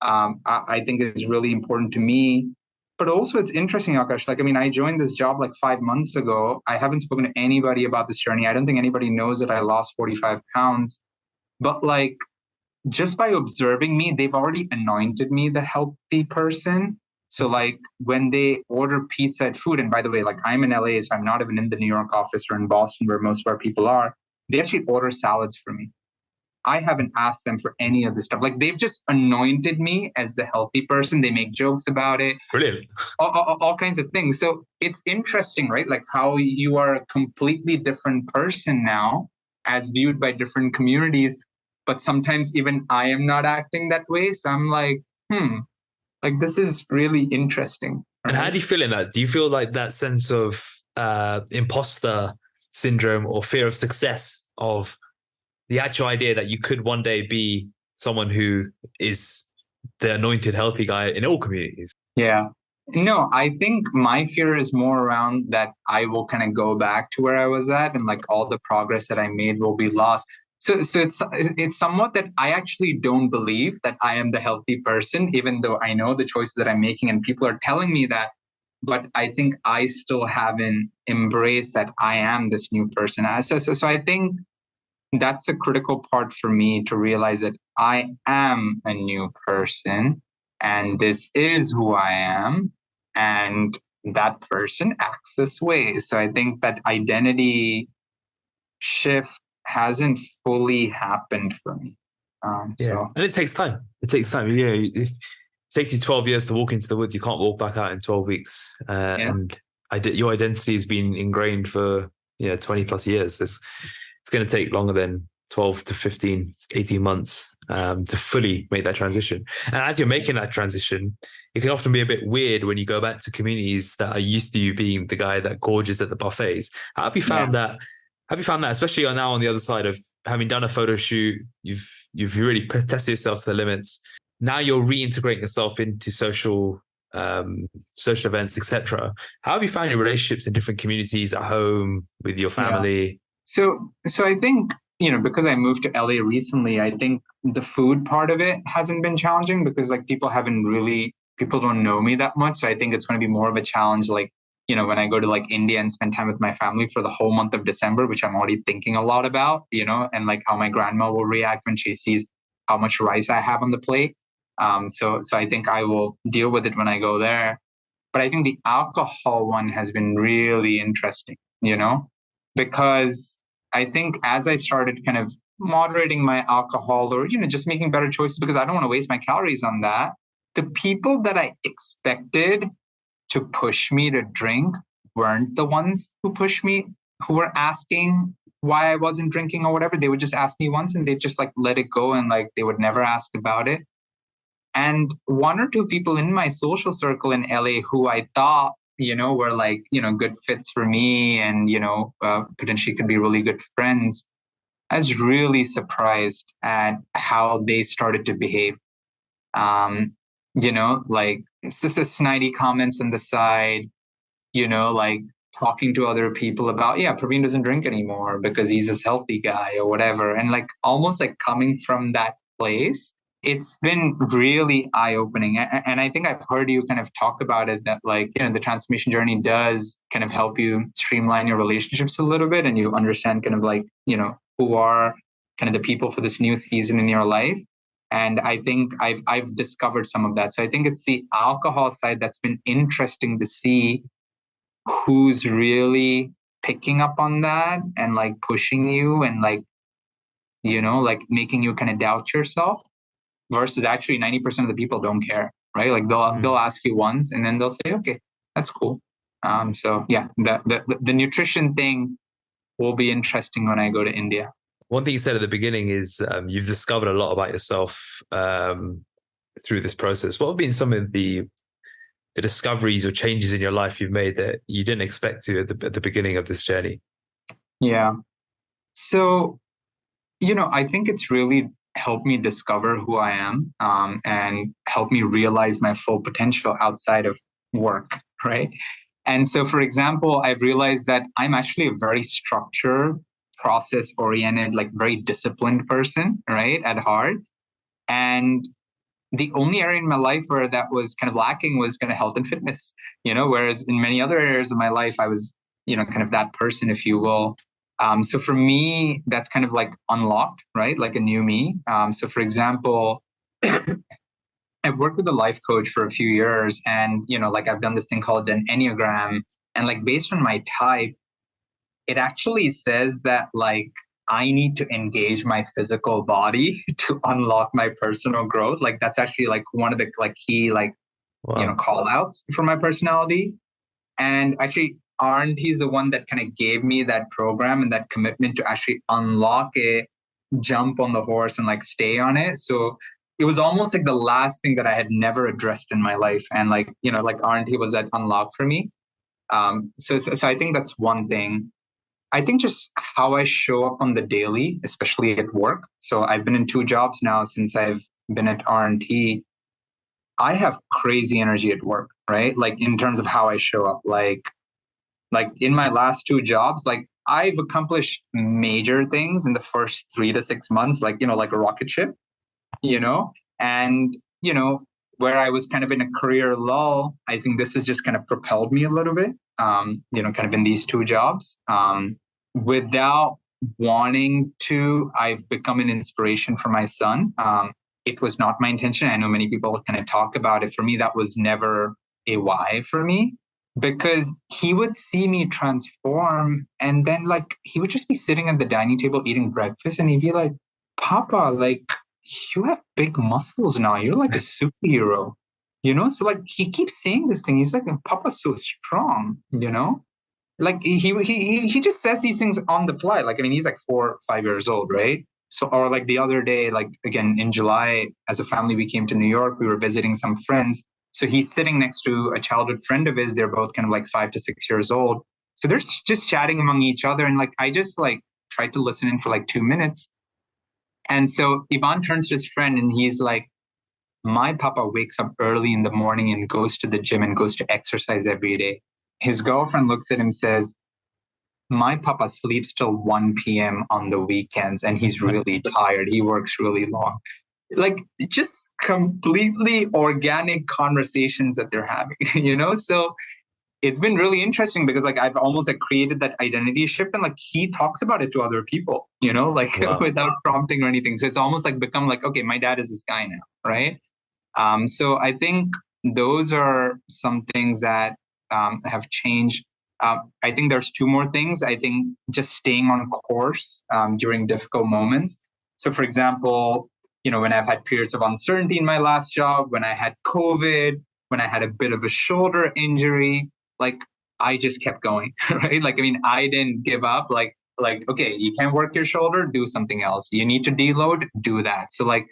I think is really important to me. But also it's interesting, Akash. I joined this job like 5 months ago. I haven't spoken to anybody about this journey. I don't think anybody knows that I lost 45 pounds. But like, just by observing me, they've already anointed me the healthy person. So like when they order pizza at food, and by the way, like I'm in LA, so I'm not even in the New York office or in Boston where most of our people are, they actually order salads for me. I haven't asked them for any of this stuff. Like they've just anointed me as the healthy person. They make jokes about it. Brilliant. All kinds of things. So it's interesting, right? Like how you are a completely different person now as viewed by different communities. But sometimes even I am not acting that way. So I'm like, like this is really interesting. Right? And how do you feel in that? Do you feel like that sense of imposter syndrome or fear of success, of the actual idea that you could one day be someone who is the anointed healthy guy in all communities? Yeah. No, I think my fear is more around that I will kind of go back to where I was at and like all the progress that I made will be lost. So it's somewhat that I actually don't believe that I am the healthy person, even though I know the choices that I'm making and people are telling me that. But I think I still haven't embraced that I am this new person. So I think that's a critical part for me to realize that I am a new person and this is who I am. And that person acts this way. So I think that identity shift hasn't fully happened for me. And it takes time. It takes time. It takes you 12 years to walk into the woods. You can't walk back out in 12 weeks. And your identity has been ingrained for 20 plus years. It's going to take longer than 12 to 15, 18 months to fully make that transition. And as you're making that transition, it can often be a bit weird when you go back to communities that are used to you being the guy that gorges at the buffets. How have you found that? Have you found that, especially now on the other side of having done a photo shoot, you've really tested yourself to the limits. Now you're reintegrating yourself into social events, etc. How have you found your relationships in different communities at home with your family? So I think, because I moved to LA recently, I think the food part of it hasn't been challenging because like people don't know me that much. So I think it's going to be more of a challenge. Like, when I go to like India and spend time with my family for the whole month of December, which I'm already thinking a lot about, and like how my grandma will react when she sees how much rice I have on the plate. So I think I will deal with it when I go there. But I think the alcohol one has been really interesting, because I think as I started kind of moderating my alcohol or, just making better choices because I don't want to waste my calories on that, the people that I expected to push me to drink weren't the ones who pushed me, who were asking why I wasn't drinking or whatever. They would just ask me once and they'd just like let it go and like they would never ask about it. And one or two people in my social circle in LA who I thought, were like, good fits for me and, potentially could be really good friends, I was really surprised at how they started to behave. Like it's just a snidey comments on the side, like talking to other people about, yeah, Praveen doesn't drink anymore because he's this healthy guy or whatever. And like almost like coming from that place, it's been really eye-opening. And I think I've heard you kind of talk about it, that like, the transformation journey does kind of help you streamline your relationships a little bit, and you understand kind of like, who are kind of the people for this new season in your life. And I think I've discovered some of that. So I think it's the alcohol side that's been interesting to see who's really picking up on that and like pushing you and like, like making you kind of doubt yourself, versus actually 90% of the people don't care, right? Like they'll ask you once and then they'll say, okay, that's cool. So yeah, the nutrition thing will be interesting when I go to India. One thing you said at the beginning is you've discovered a lot about yourself through this process. What have been some of the discoveries or changes in your life you've made that you didn't expect to at the beginning of this journey? Yeah. So, I think it's really helped me discover who I am, and help me realize my full potential outside of work, right? And so, for example, I've realized that I'm actually a very structured, process-oriented, like very disciplined person, right, at heart. And the only area in my life where that was kind of lacking was kind of health and fitness, whereas in many other areas of my life, I was, kind of that person, if you will. So for me, that's kind of like unlocked, right? Like a new me. So for example, I've worked with a life coach for a few years, and, like I've done this thing called an Enneagram, and like based on my type, it actually says that like I need to engage my physical body to unlock my personal growth. Like that's actually like one of the like key like call outs for my personality. And actually RNT is the one that kind of gave me that program and that commitment to actually unlock it, jump on the horse and like stay on it. So it was almost like the last thing that I had never addressed in my life. And like, like RNT was that unlock for me. So I think that's one thing. I think just how I show up on the daily, especially at work. So I've been in 2 jobs now since I've been at RNT. I have crazy energy at work, right? Like in terms of how I show up, like in my last 2 jobs, like I've accomplished major things in the first 3 to 6 months, like, like a rocket ship, and, where I was kind of in a career lull, I think this has just kind of propelled me a little bit, kind of in these 2 jobs. Without wanting to, I've become an inspiration for my son. It was not my intention. I know many people kind of talk about it. For me, that was never a why for me, because he would see me transform, and then like he would just be sitting at the dining table eating breakfast, and he'd be like, Papa, like you have big muscles now. You're like a superhero, So like he keeps saying this thing. He's like, Papa's so strong, Like he just says these things on the fly. Like, I mean, he's like 4 or 5 years old, right? So, or like the other day, like again, in July, as a family, we came to New York, we were visiting some friends. So he's sitting next to a childhood friend of his. They're both kind of like 5 to 6 years old. So they're just chatting among each other. And like, I just like tried to listen in for like 2 minutes. And so Ivan turns to his friend and he's like, my papa wakes up early in the morning and goes to the gym and goes to exercise every day. His girlfriend looks at him and says, my papa sleeps till 1 p.m. on the weekends and he's really tired. He works really long. Like just completely organic conversations that they're having, So it's been really interesting because like I've almost like created that identity shift, and like he talks about it to other people, like wow. Without prompting or anything. So it's almost like become like, okay, my dad is this guy now, right? So I think those are some things that have changed. I think there's 2 more things. I think just staying on course during difficult moments. So for example, when I've had periods of uncertainty in my last job, when I had COVID, when I had a bit of a shoulder injury, like I just kept going, right? Like, I mean, I didn't give up. Like, okay, you can't work your shoulder, do something else. You need to deload, do that. So like,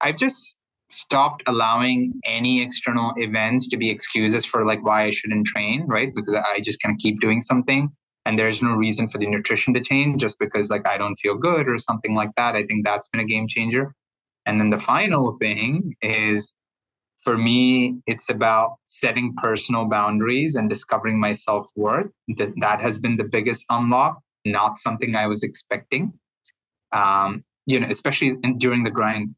I've just stopped allowing any external events to be excuses for like why I shouldn't train, right? Because I just kind of keep doing something, and there's no reason for the nutrition to change just because like I don't feel good or something like that. I think that's been a game changer. And then the final thing is For me, it's about setting personal boundaries and discovering my self-worth. That has been the biggest unlock, not something I was expecting. Especially during the grind.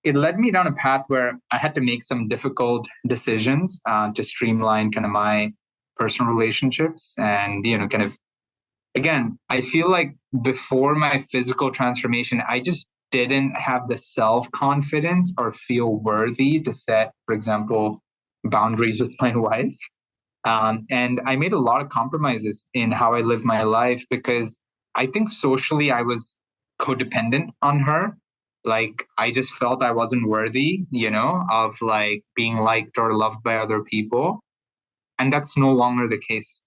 It led me down a path where I had to make some difficult decisions to streamline kind of my personal relationships. And, kind of, again, I feel like before my physical transformation, I just didn't have the self-confidence or feel worthy to set, for example, boundaries with my wife. And I made a lot of compromises in how I live my life because I think socially I was codependent on her. Like I just felt I wasn't worthy, of like being liked or loved by other people. And that's no longer the case.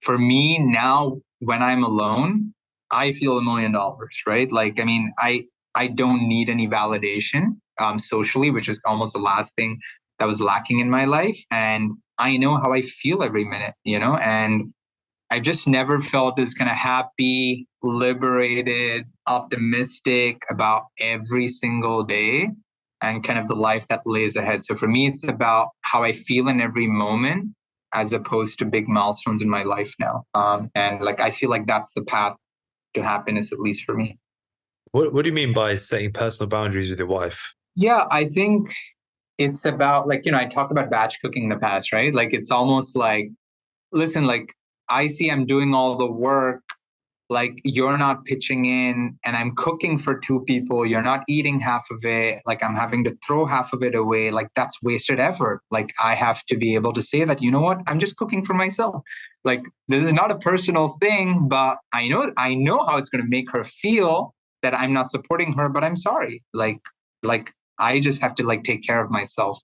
For me now, when I'm alone, I feel $1,000,000, right? Like, I mean, I don't need any validation socially, which is almost the last thing that was lacking in my life. And I know how I feel every minute, and I've just never felt as kind of happy, liberated, optimistic about every single day and kind of the life that lays ahead. So for me, it's about how I feel in every moment as opposed to big milestones in my life now. And like, I feel like that's the path to happiness, at least for me. What do you mean by setting personal boundaries with your wife? Yeah, I think it's about like, I talked about batch cooking in the past, right? Like, it's almost like, listen, like, I see I'm doing all the work, like you're not pitching in and I'm cooking for 2 people. You're not eating half of it. Like I'm having to throw half of it away. Like that's wasted effort. Like I have to be able to say that, you know what, I'm just cooking for myself. Like this is not a personal thing, but I know how it's going to make her feel that I'm not supporting her, but I'm sorry. Like I just have to like take care of myself.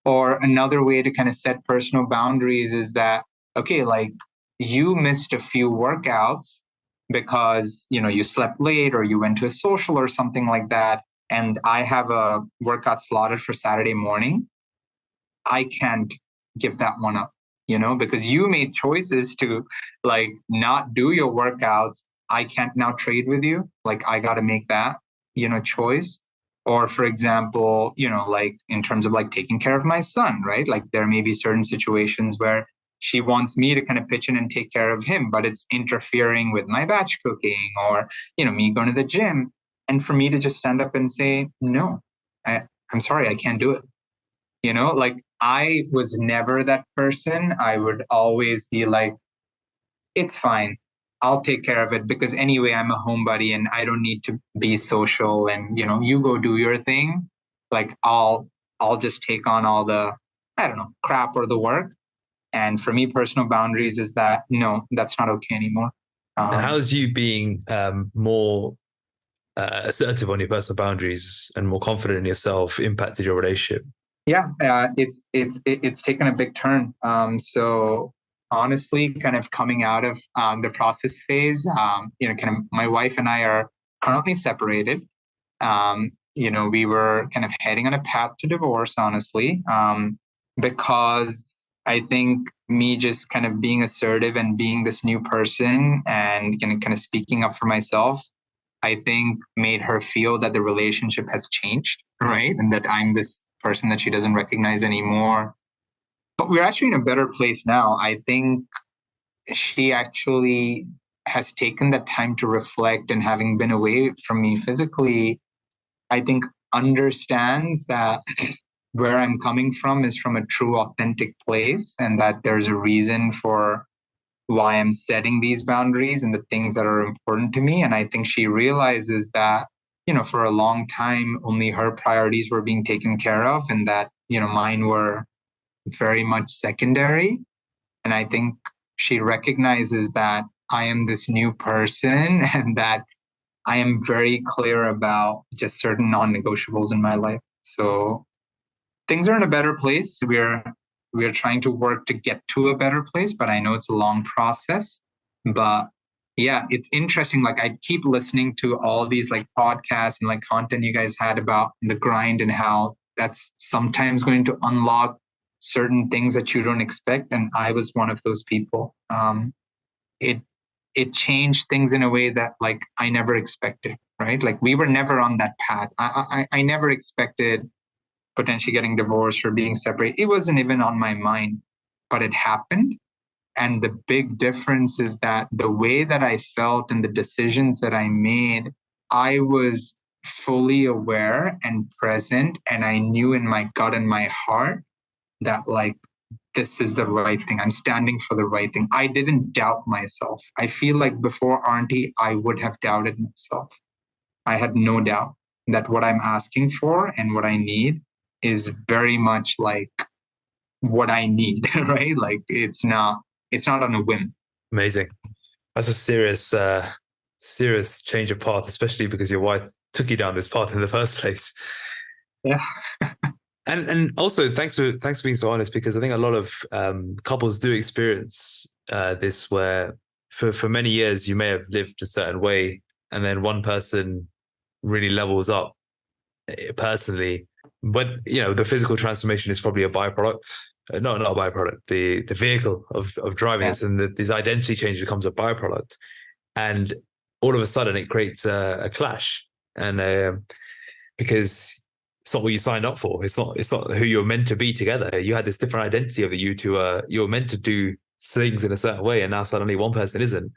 Or another way to kind of set personal boundaries is that, okay, like you missed a few workouts because you slept late or you went to a social or something like that, and I have a workout slotted for Saturday morning. I can't give that one up, because you made choices to like not do your workouts. I can't now trade with you. Like I got to make that choice. Or for example, like in terms of like taking care of my son, right? Like there may be certain situations where she wants me to kind of pitch in and take care of him, but it's interfering with my batch cooking or, me going to the gym. And for me to just stand up and say, no, I'm sorry, I can't do it. Like I was never that person. I would always be like, it's fine. I'll take care of it because anyway, I'm a homebody and I don't need to be social and, you go do your thing. Like I'll just take on all the, I don't know, crap or the work. And for me, personal boundaries is that, no, that's not okay anymore. And how's you being more assertive on your personal boundaries and more confident in yourself impacted your relationship? Yeah, it's taken a big turn. So honestly, kind of coming out of the process phase, kind of my wife and I are currently separated. We were kind of heading on a path to divorce, honestly, because I think me just kind of being assertive and being this new person and kind of speaking up for myself, I think made her feel that the relationship has changed, right? And that I'm this person that she doesn't recognize anymore. But we're actually in a better place now. I think she actually has taken the time to reflect, and having been away from me physically, I think understands that where I'm coming from is from a true, authentic place, and that there's a reason for why I'm setting these boundaries and the things that are important to me. And I think she realizes that, for a long time, only her priorities were being taken care of and that, mine were very much secondary. And I think she recognizes that I am this new person and that I am very clear about just certain non-negotiables in my life. So things are in a better place. We're trying to work to get to a better place, but I know it's a long process. But yeah, it's interesting. Like I keep listening to all these like podcasts and like content you guys had about the grind and how that's sometimes going to unlock certain things that you don't expect. And I was one of those people. It changed things in a way that like I never expected, right? Like we were never on that path. I never expected potentially getting divorced or being separated. It wasn't even on my mind, but it happened. And the big difference is that the way that I felt and the decisions that I made, I was fully aware and present. And I knew in my gut and my heart that like, this is the right thing. I'm standing for the right thing. I didn't doubt myself. I feel like before RNT, I would have doubted myself. I had no doubt that what I'm asking for and what I need is very much like what I need, right? Like it's not on a whim. Amazing. That's a serious change of path, especially because your wife took you down this path in the first place. Yeah. And also thanks for being so honest, because I think a lot of couples do experience this, where for many years you may have lived a certain way, and then one person really levels up personally. But the physical transformation is probably a byproduct. Not a byproduct. The vehicle of driving this, and this identity change becomes a byproduct, and all of a sudden it creates a clash, and because it's not what you signed up for. It's not who you're meant to be together. You had this different identity of you two. You were meant to do things in a certain way, and now suddenly one person isn't.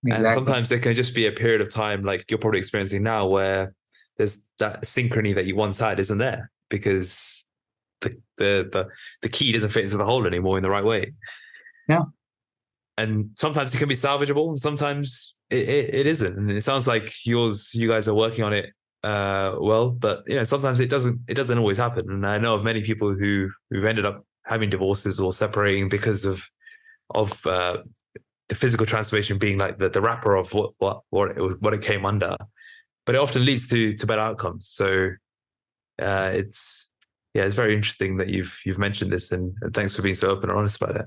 Exactly. And sometimes there can just be a period of time, like you're probably experiencing now, where there's that synchrony that you once had isn't there, because the key doesn't fit into the hole anymore in the right way. Yeah. And sometimes it can be salvageable, and sometimes it isn't. And it sounds like you guys are working on it well, but sometimes it doesn't always happen. And I know of many people who've ended up having divorces or separating because of the physical transformation being like the wrapper of what it came under, but it often leads to better outcomes. So it's very interesting that you've mentioned this, and thanks for being so open and honest about it.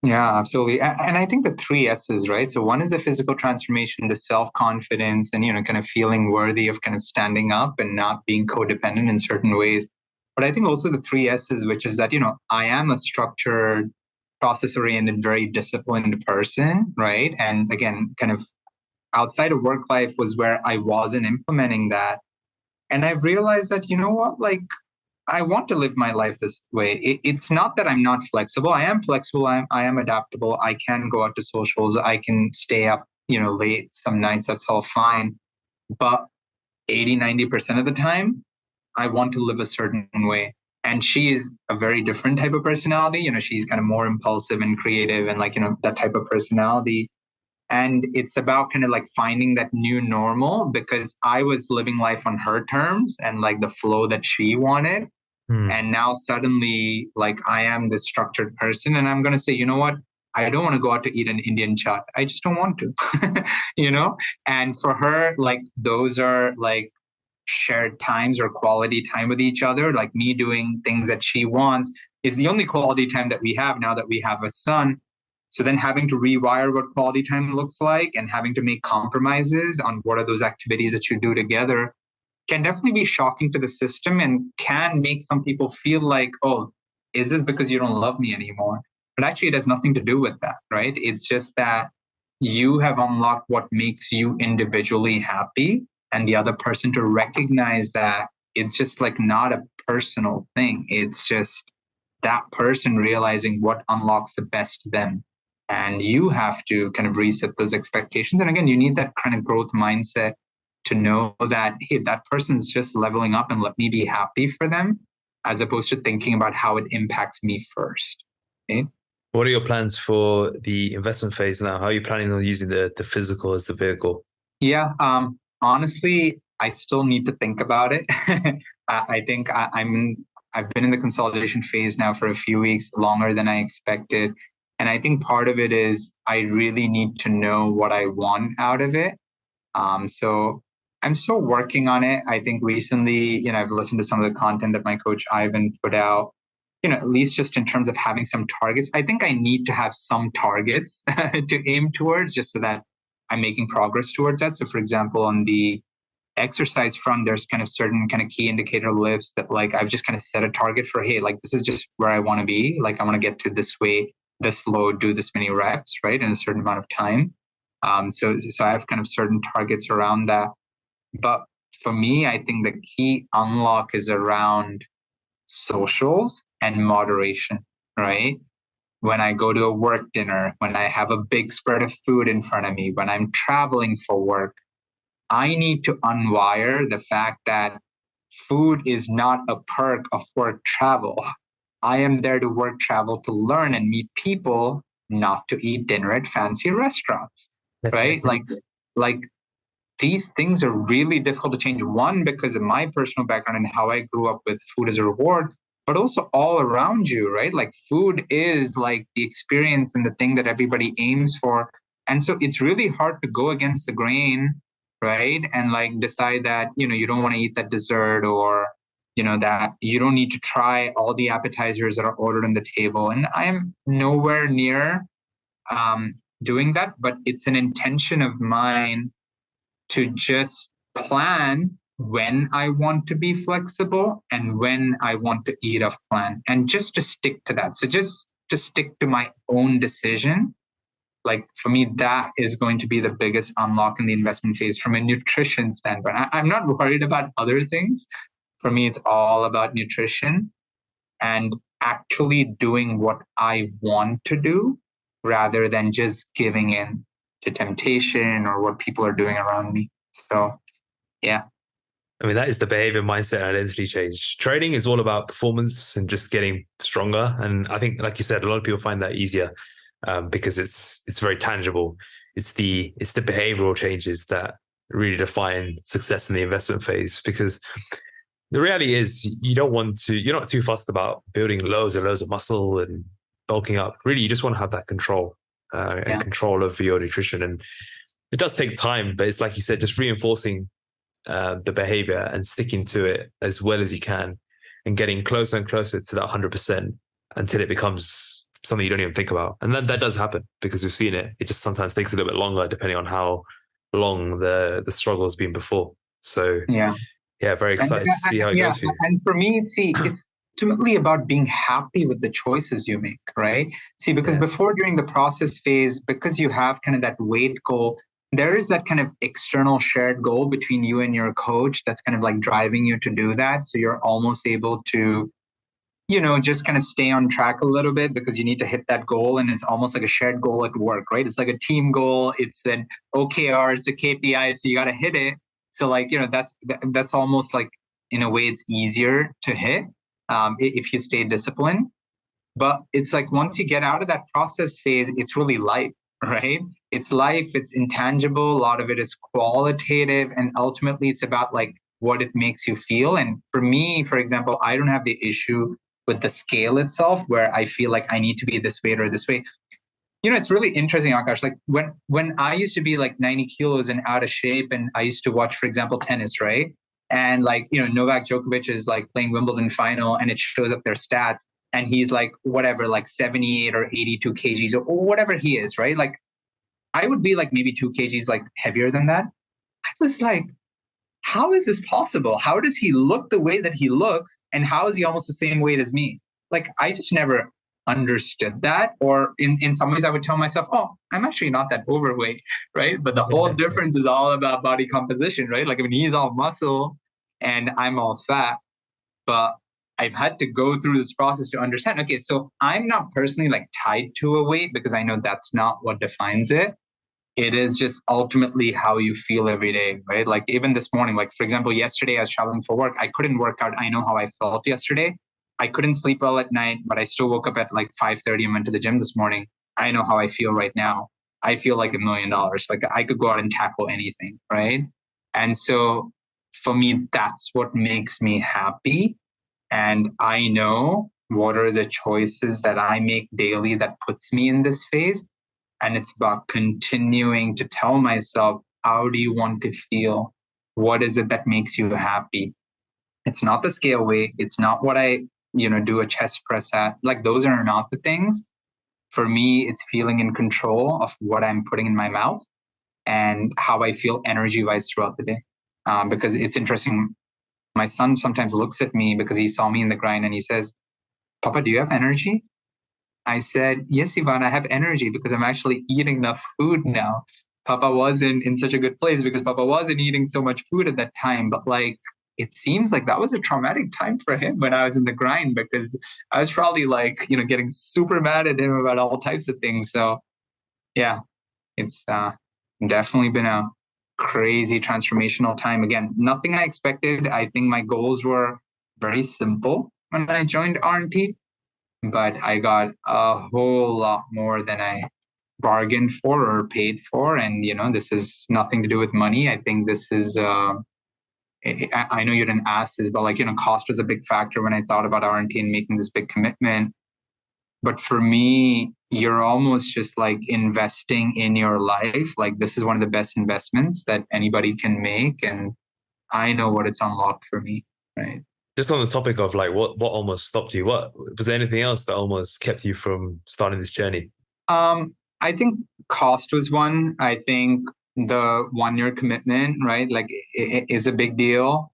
Yeah, absolutely. And I think the 3 S's, right? So one is the physical transformation, the self-confidence, and, kind of feeling worthy of kind of standing up and not being codependent in certain ways. But I think also the 3 S's, which is that, I am a structured, process-oriented, very disciplined person, right? And again, kind of outside of work life was where I wasn't implementing that. And I've realized that, like, I want to live my life this way. It's not that I'm not flexible. I am flexible. I am adaptable. I can go out to socials. I can stay up, late some nights. That's all fine. But 80-90% of the time, I want to live a certain way. And she is a very different type of personality. She's kind of more impulsive and creative and like, that type of personality. And it's about kind of like finding that new normal, because I was living life on her terms and like the flow that she wanted. And now suddenly, like, I am this structured person, and I'm going to say, you know what? I don't want to go out to eat an Indian chaat. I just don't want to, And for her, like, those are like shared times or quality time with each other. Like me doing things that she wants is the only quality time that we have now that we have a son. So then having to rewire what quality time looks like and having to make compromises on what are those activities that you do together can definitely be shocking to the system and can make some people feel like, oh, is this because you don't love me anymore? But actually, it has nothing to do with that, right? It's just that you have unlocked what makes you individually happy, and the other person to recognize that it's just like not a personal thing. It's just that person realizing what unlocks the best them. And you have to kind of reset those expectations. And again, you need that kind of growth mindset to know that, hey, that person's just leveling up and let me be happy for them, as opposed to thinking about how it impacts me first. Okay? What are your plans for the investment phase now? How are you planning on using the physical as the vehicle? Yeah, honestly, I still need to think about it. I think I've been in the consolidation phase now for a few weeks, longer than I expected. And I think part of it is I really need to know what I want out of it. So I'm still working on it. I think recently, I've listened to some of the content that my coach Ivan put out, at least just in terms of having some targets. I think I need to have some targets to aim towards, just so that I'm making progress towards that. So for example, on the exercise front, there's kind of certain kind of key indicator lifts that like I've just kind of set a target for, hey, like this is just where I want to be. Like I want to get to this way, this load, do this many reps, right, in a certain amount of time. So I have kind of certain targets around that. But for me, I think the key unlock is around socials and moderation, right? When I go to a work dinner, when I have a big spread of food in front of me, when I'm traveling for work, I need to unwire the fact that food is not a perk of work travel. I am there to work travel to learn and meet people, not to eat dinner at fancy restaurants, right? Like these things are really difficult to change. One, because of my personal background and how I grew up with food as a reward, but also all around you, right? Like food is like the experience and the thing that everybody aims for. And so it's really hard to go against the grain, right? And like decide that, you don't want to eat that dessert, or, that you don't need to try all the appetizers that are ordered on the table. And I am nowhere near doing that, but it's an intention of mine to just plan when I want to be flexible and when I want to eat off plan, and just to stick to that. So just to stick to my own decision. Like for me, that is going to be the biggest unlock in the investment phase from a nutrition standpoint. I'm not worried about other things. For me, it's all about nutrition and actually doing what I want to do rather than just giving in to temptation or what people are doing around me. So, yeah. I mean, that is the behavior, mindset, and identity change. Training is all about performance and just getting stronger. And I think, like you said, a lot of people find that easier because it's very tangible. It's the behavioral changes that really define success in the investment phase. Because the reality is, you're not too fussed about building loads and loads of muscle and bulking up. Really, you just want to have that control and control over your nutrition. And it does take time, but it's like you said, just reinforcing the behavior and sticking to it as well as you can and getting closer and closer to that 100% until it becomes something you don't even think about. And that does happen because we've seen it. It just sometimes takes a little bit longer depending on how long the struggle has been before. So very excited to see how it goes for you. And for me, it's ultimately about being happy with the choices you make, right? See, because before, during the process phase, because you have kind of that weight goal, there is that kind of external shared goal between you and your coach that's kind of like driving you to do that. So you're almost able to, just kind of stay on track a little bit because you need to hit that goal. And it's almost like a shared goal at work, right? It's like a team goal. It's an OKR, it's a KPI. So you got to hit it. So like, that's almost like, in a way, it's easier to hit if you stay disciplined. But it's like once you get out of that process phase, it's really life, right? It's life, it's intangible. A lot of it is qualitative. And ultimately, it's about like what it makes you feel. And for me, for example, I don't have the issue with the scale itself where I feel like I need to be this weight or this weight. It's really interesting, Akash. Like when I used to be like 90 kilos and out of shape, and I used to watch, for example, tennis, right? And like, Novak Djokovic is like playing Wimbledon final and it shows up their stats and he's like, whatever, like 78 or 82 kgs or whatever he is, right? Like I would be like maybe 2 kgs like heavier than that. I was like, how is this possible? How does he look the way that he looks? And how is he almost the same weight as me? Like, I just never understood that. Or in some ways I would tell myself, oh, I'm actually not that overweight, right? But the whole difference is all about body composition, right? Like, I mean, he's all muscle and I'm all fat. But I've had to go through this process to understand, okay, so I'm not personally like tied to a weight because I know that's not what defines it. It is just ultimately how you feel every day, right? Like even this morning, like for example, yesterday I was traveling for work. I couldn't work out. I know how I felt yesterday. I couldn't sleep well at night, but I still woke up at like 5:30 and went to the gym this morning. I know how I feel right now. I feel like $1 million. Like I could go out and tackle anything, right? And so for me, that's what makes me happy. And I know what are the choices that I make daily that puts me in this phase. And it's about continuing to tell myself, how do you want to feel? What is it that makes you happy? It's not the scale weight. It's not what I, do a chest press at. Like those are not the things. For me, it's feeling in control of what I'm putting in my mouth and how I feel energy-wise throughout the day. Because it's interesting. My son sometimes looks at me because he saw me in the grind and he says, Papa, do you have energy? I said, yes, Ivan, I have energy because I'm actually eating enough food now. Papa wasn't in such a good place because Papa wasn't eating so much food at that time. But like, it seems like that was a traumatic time for him when I was in the grind, because I was probably like, getting super mad at him about all types of things. So yeah, it's definitely been a crazy transformational time. Again, nothing I expected. I think my goals were very simple when I joined RNT, but I got a whole lot more than I bargained for or paid for. And, this is nothing to do with money. I think this is, I know you didn't ask this, but cost was a big factor when I thought about RNT and making this big commitment. But for me, you're almost just like investing in your life. Like, this is one of the best investments that anybody can make. And I know what it's unlocked for me, right? Just on the topic of like what almost stopped you, what was there anything else that almost kept you from starting this journey? I think cost was one. I think the 1 year commitment, right? Like, it is a big deal.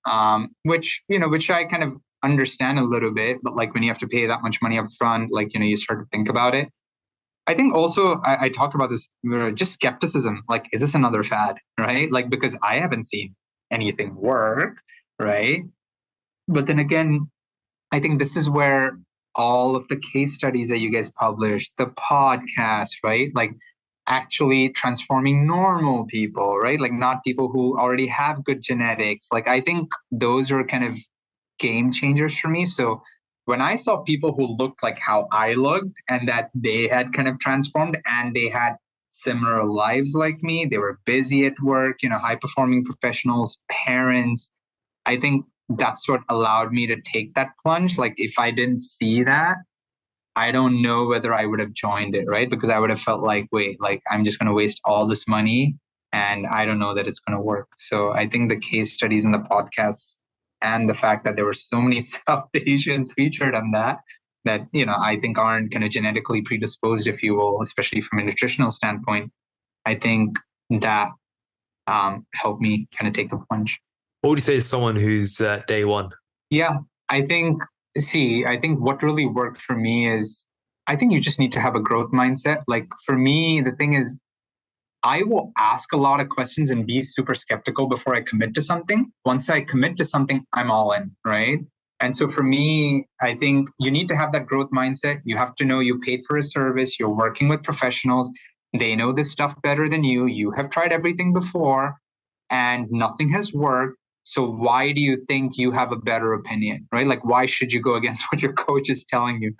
Which I kind of understand a little bit, but like when you have to pay that much money up front, you start to think about it. I think also I talked about this, just skepticism. Like, is this another fad, right? Like, because I haven't seen anything work, right? But then again, I think this is where all of the case studies that you guys publish, the podcast, right? Like, actually transforming normal people, right? Like, not people who already have good genetics. Like, I think those are kind of game changers for me. So when I saw people who looked like how I looked and that they had kind of transformed and they had similar lives like me, they were busy at work, high performing professionals, parents, I think that's what allowed me to take that plunge. Like, if I didn't see that, I don't know whether I would have joined it, right? Because I would have felt like, wait, like, I'm just going to waste all this money and I don't know that it's going to work. So I think the case studies in the podcast and the fact that there were so many South Asians featured on that, I think aren't kind of genetically predisposed, if you will, especially from a nutritional standpoint, I think that helped me kind of take the plunge. What would you say to someone who's day one? Yeah, I think what really worked for me is, I think you just need to have a growth mindset. Like, for me, the thing is, I will ask a lot of questions and be super skeptical before I commit to something. Once I commit to something, I'm all in, right? And so for me, I think you need to have that growth mindset. You have to know you paid for a service, you're working with professionals, they know this stuff better than you. You have tried everything before and nothing has worked. So why do you think you have a better opinion, right? Like, why should you go against what your coach is telling you?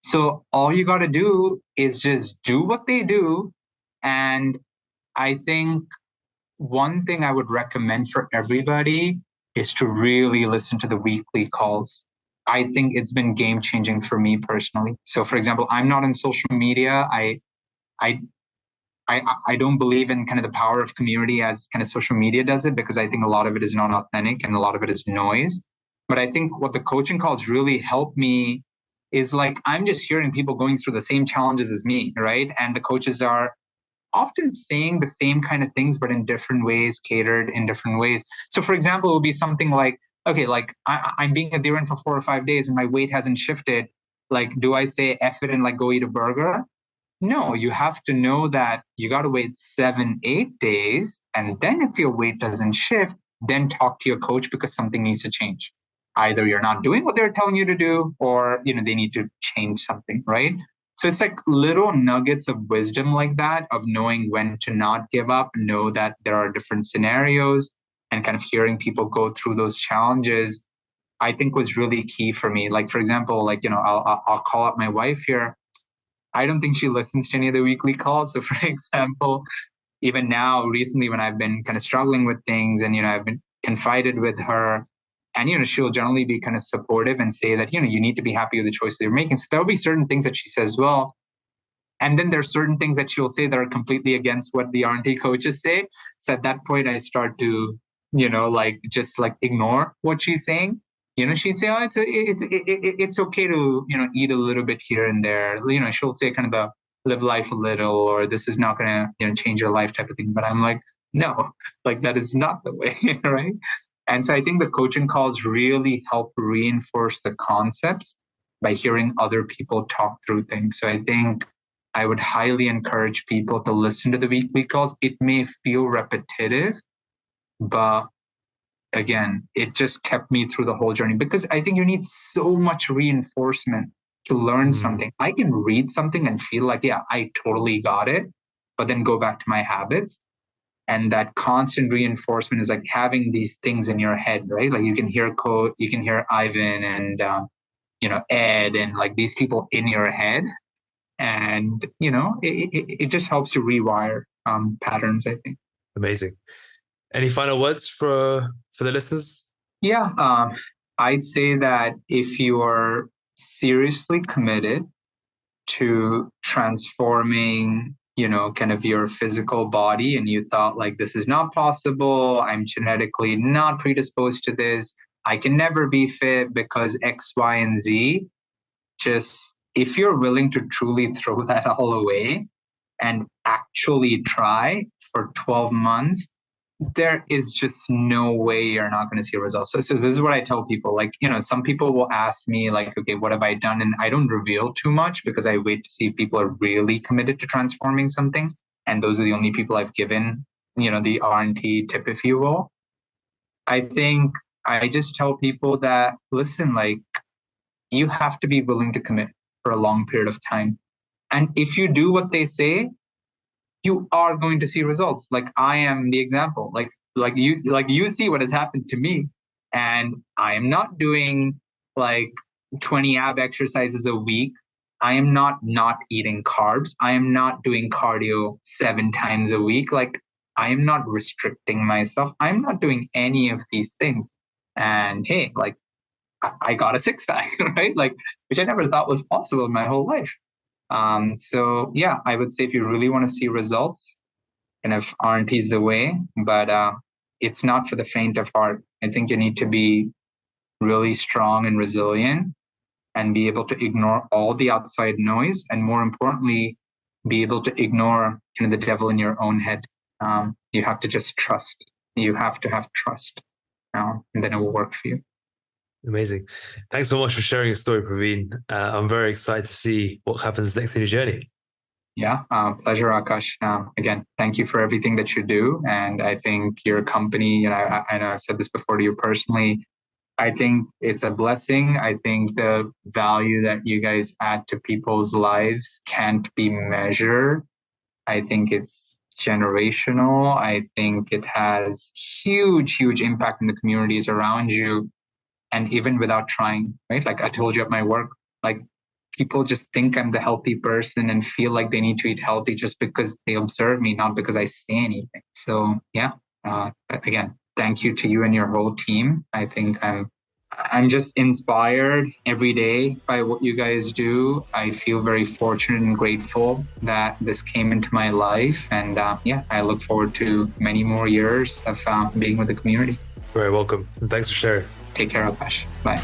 So all you got to do is just do what they do. And I think one thing I would recommend for everybody is to really listen to the weekly calls. I think it's been game changing for me personally. So, for example, I'm not on social media. I don't believe in kind of the power of community as kind of social media does it, because I think a lot of it is not authentic and a lot of it is noise. But I think what the coaching calls really help me is, like, I'm just hearing people going through the same challenges as me, right? And the coaches are often saying the same kind of things, but in different ways, catered in different ways. So, for example, it would be something like, okay, like, I'm being adherent for 4 or 5 days and my weight hasn't shifted. Like, do I say F it and like go eat a burger? No, you have to know that you got to wait 7, 8 days. And then if your weight doesn't shift, then talk to your coach, because something needs to change. Either you're not doing what they're telling you to do, or, they need to change something, right? So it's like little nuggets of wisdom like that, of knowing when to not give up, know that there are different scenarios, and kind of hearing people go through those challenges, I think was really key for me. Like, for example, like, I'll call up my wife here. I don't think she listens to any of the weekly calls. So, for example, even now, recently, when I've been kind of struggling with things and, I've been confided with her, and, she'll generally be kind of supportive and say that, you need to be happy with the choices you're making. So there'll be certain things that she says, well, and then there's certain things that she'll say that are completely against what the RNT coaches say. So at that point, I start to, just ignore what she's saying. She'd say, oh, it's okay to, eat a little bit here and there. She'll say kind of the live life a little, or this is not going to, change your life type of thing. But I'm like, no, like, that is not the way, right? And so I think the coaching calls really help reinforce the concepts by hearing other people talk through things. So I think I would highly encourage people to listen to the weekly calls. It may feel repetitive, but again, it just kept me through the whole journey, because I think you need so much reinforcement to learn something. I can read something and feel like, yeah, I totally got it, but then go back to my habits. And that constant reinforcement is like having these things in your head, right? Like you can hear Ivan and, Ed and like these people in your head. And, it just helps you rewire patterns, I think. Amazing. Any final words for the listeners? Yeah, I'd say that if you are seriously committed to transforming, kind of your physical body, and you thought like, this is not possible, I'm genetically not predisposed to this, I can never be fit because X, Y, and Z, just if you're willing to truly throw that all away and actually try for 12 months, there is just no way you're not going to see results. So this is what I tell people. Like, some people will ask me like, okay, what have I done? And I don't reveal too much because I wait to see if people are really committed to transforming something. And those are the only people I've given, the RNT tip, if you will. I think I just tell people that, listen, like, you have to be willing to commit for a long period of time. And if you do what they say, you are going to see results. Like I am the example. Like you see what has happened to me, and I am not doing like 20 ab exercises a week. I am not eating carbs. I am not doing cardio 7 times a week. Like I am not restricting myself. I'm not doing any of these things. And hey, like I got a 6-pack, right? Like, which I never thought was possible in my whole life. So yeah, I would say if you really want to see results, kind of RNT is the way, but it's not for the faint of heart. I think you need to be really strong and resilient and be able to ignore all the outside noise, and more importantly, be able to ignore the devil in your own head. You have to just trust. You have to have trust, and then it will work for you. Amazing. Thanks so much for sharing your story, Praveen. I'm very excited to see what happens next in your journey. Yeah, pleasure, Akash. Again, thank you for everything that you do. And I think your company, I know I've said this before to you personally, I think it's a blessing. I think the value that you guys add to people's lives can't be measured. I think it's generational. I think it has huge impact in the communities around you. And even without trying, right? Like I told you at my work, like people just think I'm the healthy person and feel like they need to eat healthy just because they observe me, not because I say anything. So yeah, again, thank you to you and your whole team. I think I'm just inspired every day by what you guys do. I feel very fortunate and grateful that this came into my life. And yeah, I look forward to many more years of being with the community. Very welcome. And thanks for sharing. Take care, Akash. Bye.